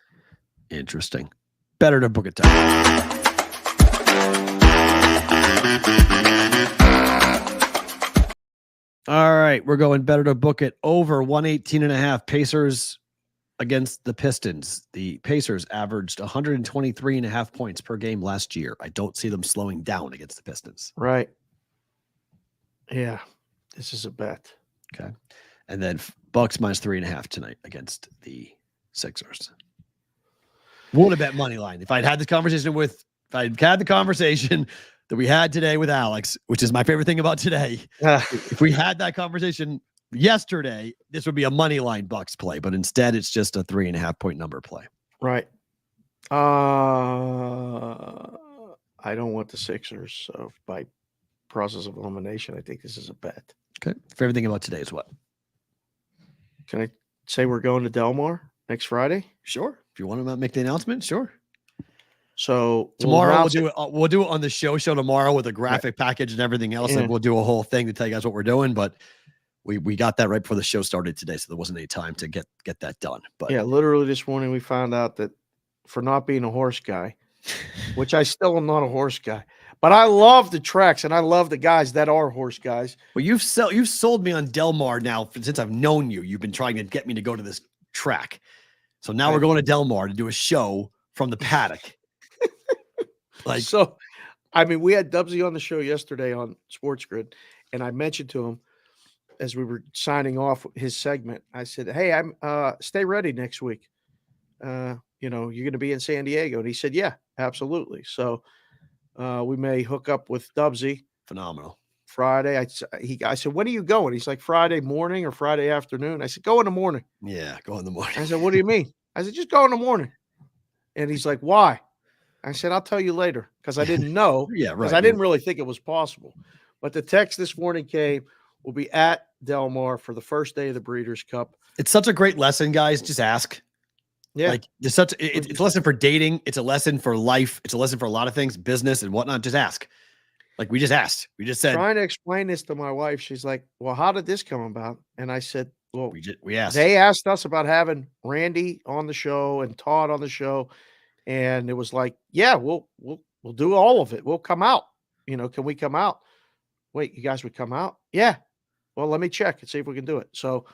Interesting. Better to book it time. All right, we're going better to book it over 118.5. Pacers against the Pistons. The Pacers averaged 123.5 points per game last year. I don't see them slowing down against the Pistons. Right. Yeah, this is a bet. Okay. And then Bucks minus 3.5 tonight against the Sixers. Would have bet money line. If I'd had the conversation that we had today with Alex, which is my favorite thing about today. If we had that conversation yesterday, this would be a money line Bucks play, but instead it's just a 3.5 point number play. Right. I don't want the Sixers, so by process of elimination, I think this is a bet. Okay. Favorite thing about today is what? Can I say we're going to Del Mar next Friday? Sure. If you want to make the announcement, sure. So tomorrow we'll do it. We'll do it on the show tomorrow with a graphic package and everything else. And we'll do a whole thing to tell you guys what we're doing. But we got that right before the show started today, so there wasn't any time to get that done. But yeah, literally this morning we found out that for not being a horse guy, which I still am not a horse guy, but I love the tracks and I love the guys that are horse guys. Well, you've sold me on Del Mar now since I've known you. You've been trying to get me to go to this track. So now we're going to Del Mar to do a show from the paddock. So, I mean, we had Dubsy on the show yesterday on Sports Grid, and I mentioned to him as we were signing off his segment, I said, "Hey, I'm stay ready next week. You're going to be in San Diego." And he said, "Yeah, absolutely." So we may hook up with Dubsy. Phenomenal. Friday. I said, "When are you going?" He's like, "Friday morning or Friday afternoon." I said, "Go in the morning." Yeah, go in the morning. I said, "What do you mean?" I said, "Just go in the morning." And he's like, "Why?" I said, "I'll tell you later," because I didn't know. Yeah, Because right. I didn't really think it was possible. But the text this morning came, "We'll be at Del Mar for the first day of the Breeders' Cup." It's such a great lesson, guys. Just ask. Yeah. Like it's a lesson for dating. It's a lesson for life. It's a lesson for a lot of things, business and whatnot. Just ask. Like we just asked. We just said, Trying to explain this to my wife. She's like, "Well, how did this come about?" And I said, "Well, we asked. they asked us about having Randy on the show and Todd on the show. And it was like, yeah, we'll do all of it. We'll come out. Can we come out?" "Wait, you guys would come out?" "Yeah." "Well, let me check and see if we can do it." So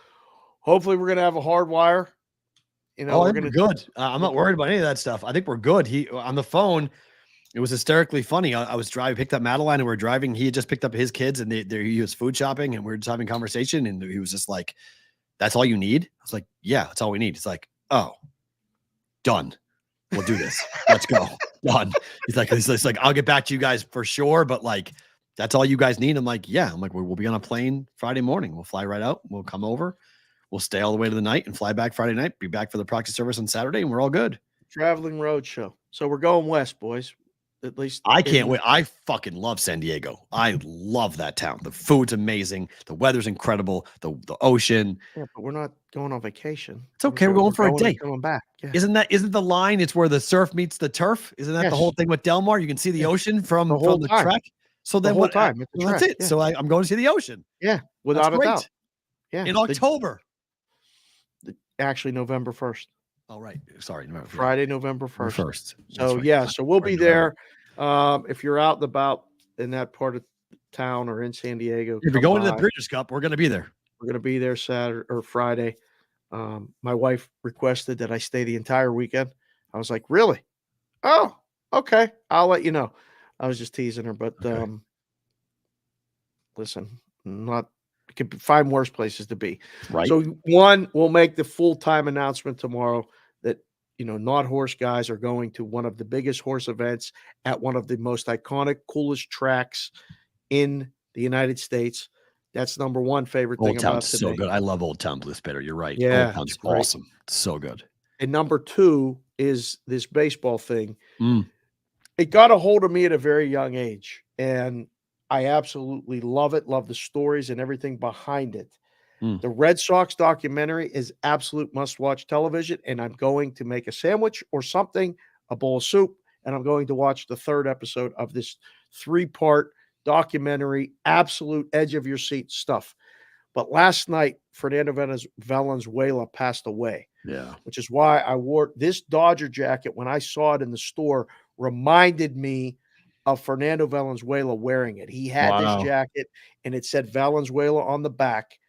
hopefully we're going to have a hard wire. We're good. I'm not worried about any of that stuff. I think we're good. He on the phone. It was hysterically funny. I was picked up Madeline, and we were driving. He had just picked up his kids, and he was food shopping, and we were just having conversation. And he was just like, "That's all you need?" I was like, "Yeah, that's all we need." It's like, "Oh, done. We'll do this. Let's go." Done. He's like, "I'll get back to you guys for sure, but like, that's all you guys need." I'm like, "Yeah." I'm like, "We'll be on a plane Friday morning. We'll fly right out. We'll come over. We'll stay all the way to the night and fly back Friday night. Be back for the practice service on Saturday, and we're all good." Traveling road show. So we're going west, boys. At least I can't wait. I fucking love San Diego. I love that town. The food's amazing. The weather's incredible. The ocean. Yeah, but we're not going on vacation. It's okay. We're going for a day. Coming back. Yeah. Isn't the line? It's where the surf meets the turf. Isn't that the whole thing with Del Mar? You can see the ocean from the track. So then whole time. That's it. Yeah. So I'm going to see the ocean. Yeah, without a doubt. Yeah. In October. Actually, November 1st. Oh, right. Sorry. Friday, November 1st. So, right. yeah. So we'll be there. If you're out and about in that part of town or in San Diego, if you're going to the Breeders' Cup, we're going to be there. We're going to be there Saturday or Friday. My wife requested that I stay the entire weekend. I was like, "Really? Oh, okay. I'll let you know." I was just teasing her, but listen, could find worse places to be. Right. So one, we'll make the full-time announcement tomorrow that Not Horse guys are going to one of the biggest horse events at one of the most iconic, coolest tracks in the United States. That's number one favorite thing about today. So good. I love Old Town Blue Spitter. You're right. Yeah, Old Town's awesome. It's so good. And number two is this baseball thing. It got a hold of me at a very young age, and I absolutely love it. Love the stories and everything behind it. The Red Sox documentary is absolute must-watch television, and I'm going to make a sandwich or something, a bowl of soup, and I'm going to watch the third episode of this 3-part documentary, absolute edge-of-your-seat stuff. But last night, Fernando Valenzuela passed away. Yeah. Which is why I wore this Dodger jacket when I saw it in the store, reminded me of Fernando Valenzuela wearing it. He had this jacket, and it said Valenzuela on the back.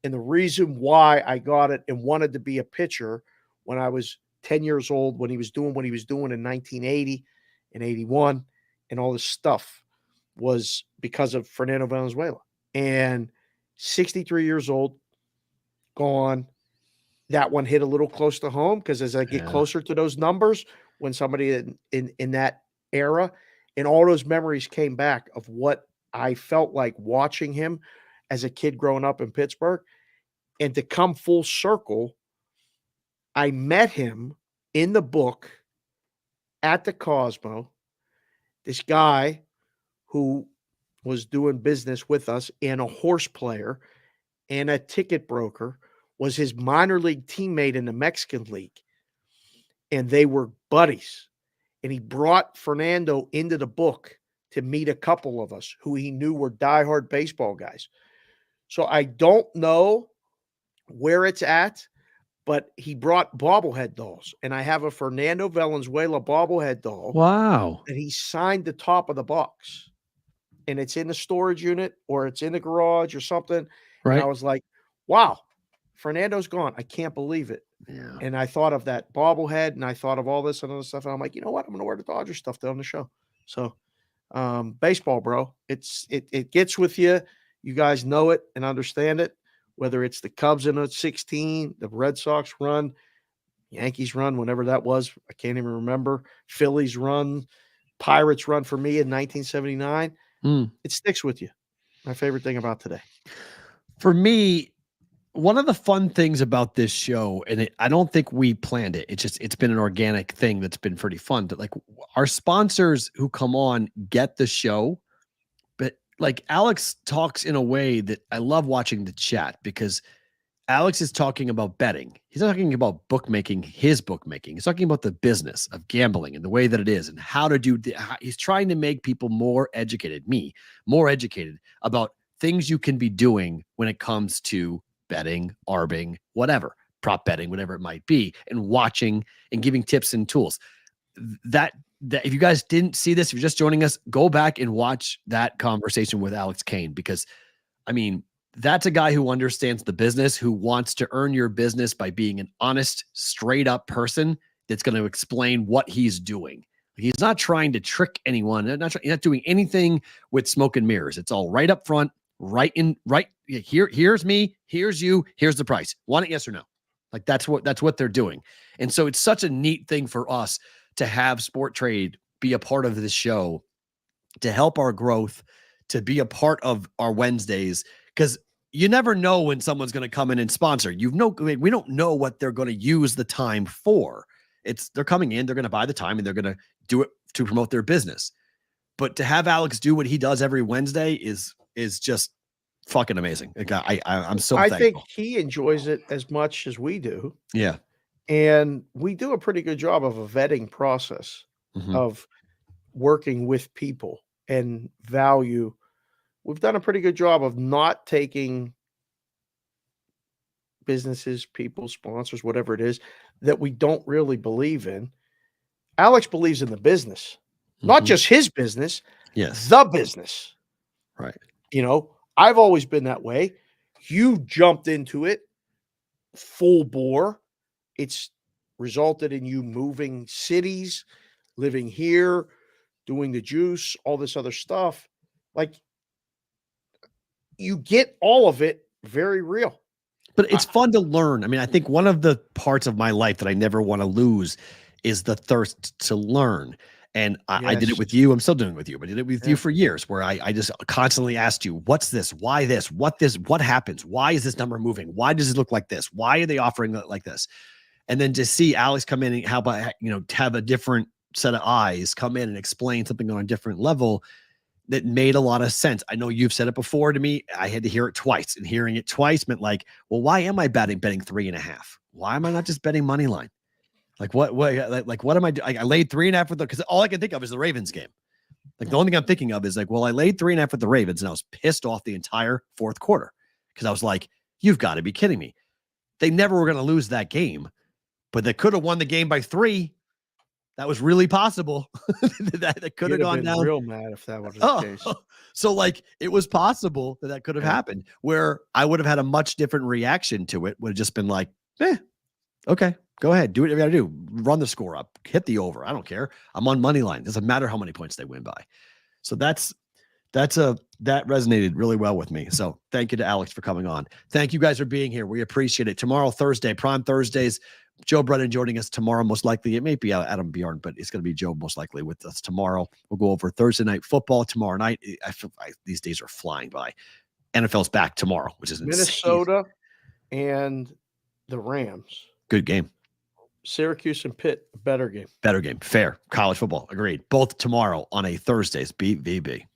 And the reason why I got it and wanted to be a pitcher when I was 10 years old, when he was doing what he was doing in 1980 and 81 and all this stuff, was because of Fernando Valenzuela. And 63 years old, gone. That one hit a little close to home because as I get closer to those numbers, when somebody in that era, and all those memories came back of what I felt like watching him as a kid growing up in Pittsburgh. And to come full circle, I met him in the book at the Cosmo. This guy who was doing business with us and a horse player and a ticket broker was his minor league teammate in the Mexican League. And they were buddies. And he brought Fernando into the book to meet a couple of us who he knew were diehard baseball guys. So I don't know where it's at, but he brought bobblehead dolls. And I have a Fernando Valenzuela bobblehead doll. Wow. And he signed the top of the box. And it's in the storage unit or it's in the garage or something. Right. And I was like, wow, Fernando's gone. I can't believe it. Yeah. And I thought of that bobblehead and I thought of all this and other stuff. And I'm like, you know what? I'm going to wear the Dodger stuff on the show. So baseball, bro, it gets with you. You guys know it and understand it. whether it's the Cubs in 16, the Red Sox run, Yankees run, whenever that was, I can't even remember, Phillies run, Pirates run for me in 1979, it sticks with you. My favorite thing about today. For me, one of the fun things about this show, and I don't think we planned it. It's been an organic thing that's been pretty fun. But like our sponsors who come on get the show, but like Alex talks in a way that I love watching the chat because Alex is talking about betting. He's not talking about bookmaking, his bookmaking. He's talking about the business of gambling and the way that it is and how to do. He's trying to make people more educated, more educated about things you can be doing when it comes to betting, arbing, whatever, prop betting, whatever it might be, and watching and giving tips and tools. That if you guys didn't see this, if you're just joining us, go back and watch that conversation with Alex Kane, because I mean, that's a guy who understands the business, who wants to earn your business by being an honest, straight up person that's going to explain what he's doing. He's not trying to trick anyone. He's not doing anything with smoke and mirrors. It's all right up front, right here. Here's me. Here's you. Here's the price. Want it? Yes or no? Like that's what they're doing. And so it's such a neat thing for us to have SportTrade be a part of this show, to help our growth, to be a part of our Wednesdays. Because you never know when someone's going to come in and sponsor. We don't know what they're going to use the time for. They're coming in, they're going to buy the time, and they're going to do it to promote their business. But to have Alex do what he does every Wednesday is just fucking amazing. Like I'm so thankful. think he enjoys it as much as we do. Yeah. And we do a pretty good job of a vetting process of working with people and value. We've done a pretty good job of not taking businesses, people, sponsors, whatever it is, that we don't really believe in. Alex believes in the business, not just his business, the business. Right. You know, I've always been that way. You jumped into it full bore. It's resulted in you moving cities, living here, doing the juice, all this other stuff. Like, you get all of it very real. But it's fun to learn. I mean, I think one of the parts of my life that I never want to lose is the thirst to learn. And I did it with you. I'm still doing it with you, but I did it with you for years, where I just constantly asked you, what's this? Why this? What happens? Why is this number moving? Why does it look like this? Why are they offering it like this? And then to see Alex come in and how about, have a different set of eyes, come in and explain something on a different level that made a lot of sense. I know you've said it before to me. I had to hear it twice, and hearing it twice meant like, well, why am I betting 3.5? Why am I not just betting money line? Like what am I doing? I laid 3.5 with because all I can think of is the Ravens game. Like the only thing I'm thinking of is like, well, I laid 3.5 with the Ravens and I was pissed off the entire fourth quarter because I was like, you've got to be kidding me. They never were going to lose that game, but they could have won the game by 3. That was really possible. that could have gone down. Real mad if that was the case. So like it was possible that could have happened, where I would have had a much different reaction to it. Would have just been like, okay, go ahead, do whatever you got to do. Run the score up, hit the over. I don't care. I'm on money line. It doesn't matter how many points they win by. So that resonated really well with me. So thank you to Alex for coming on. Thank you guys for being here. We appreciate it. Tomorrow, Thursday, Prime Thursdays. Joe Brennan joining us tomorrow, most likely. It may be Adam Bjorn, but it's going to be Joe most likely with us tomorrow. We'll go over Thursday night football tomorrow night. I feel like these days are flying by. NFL's back tomorrow, which is Minnesota and the Rams. Good game. Syracuse and Pitt, better game. Better game. Fair. College football. Agreed. Both tomorrow on a Thursday's BVB.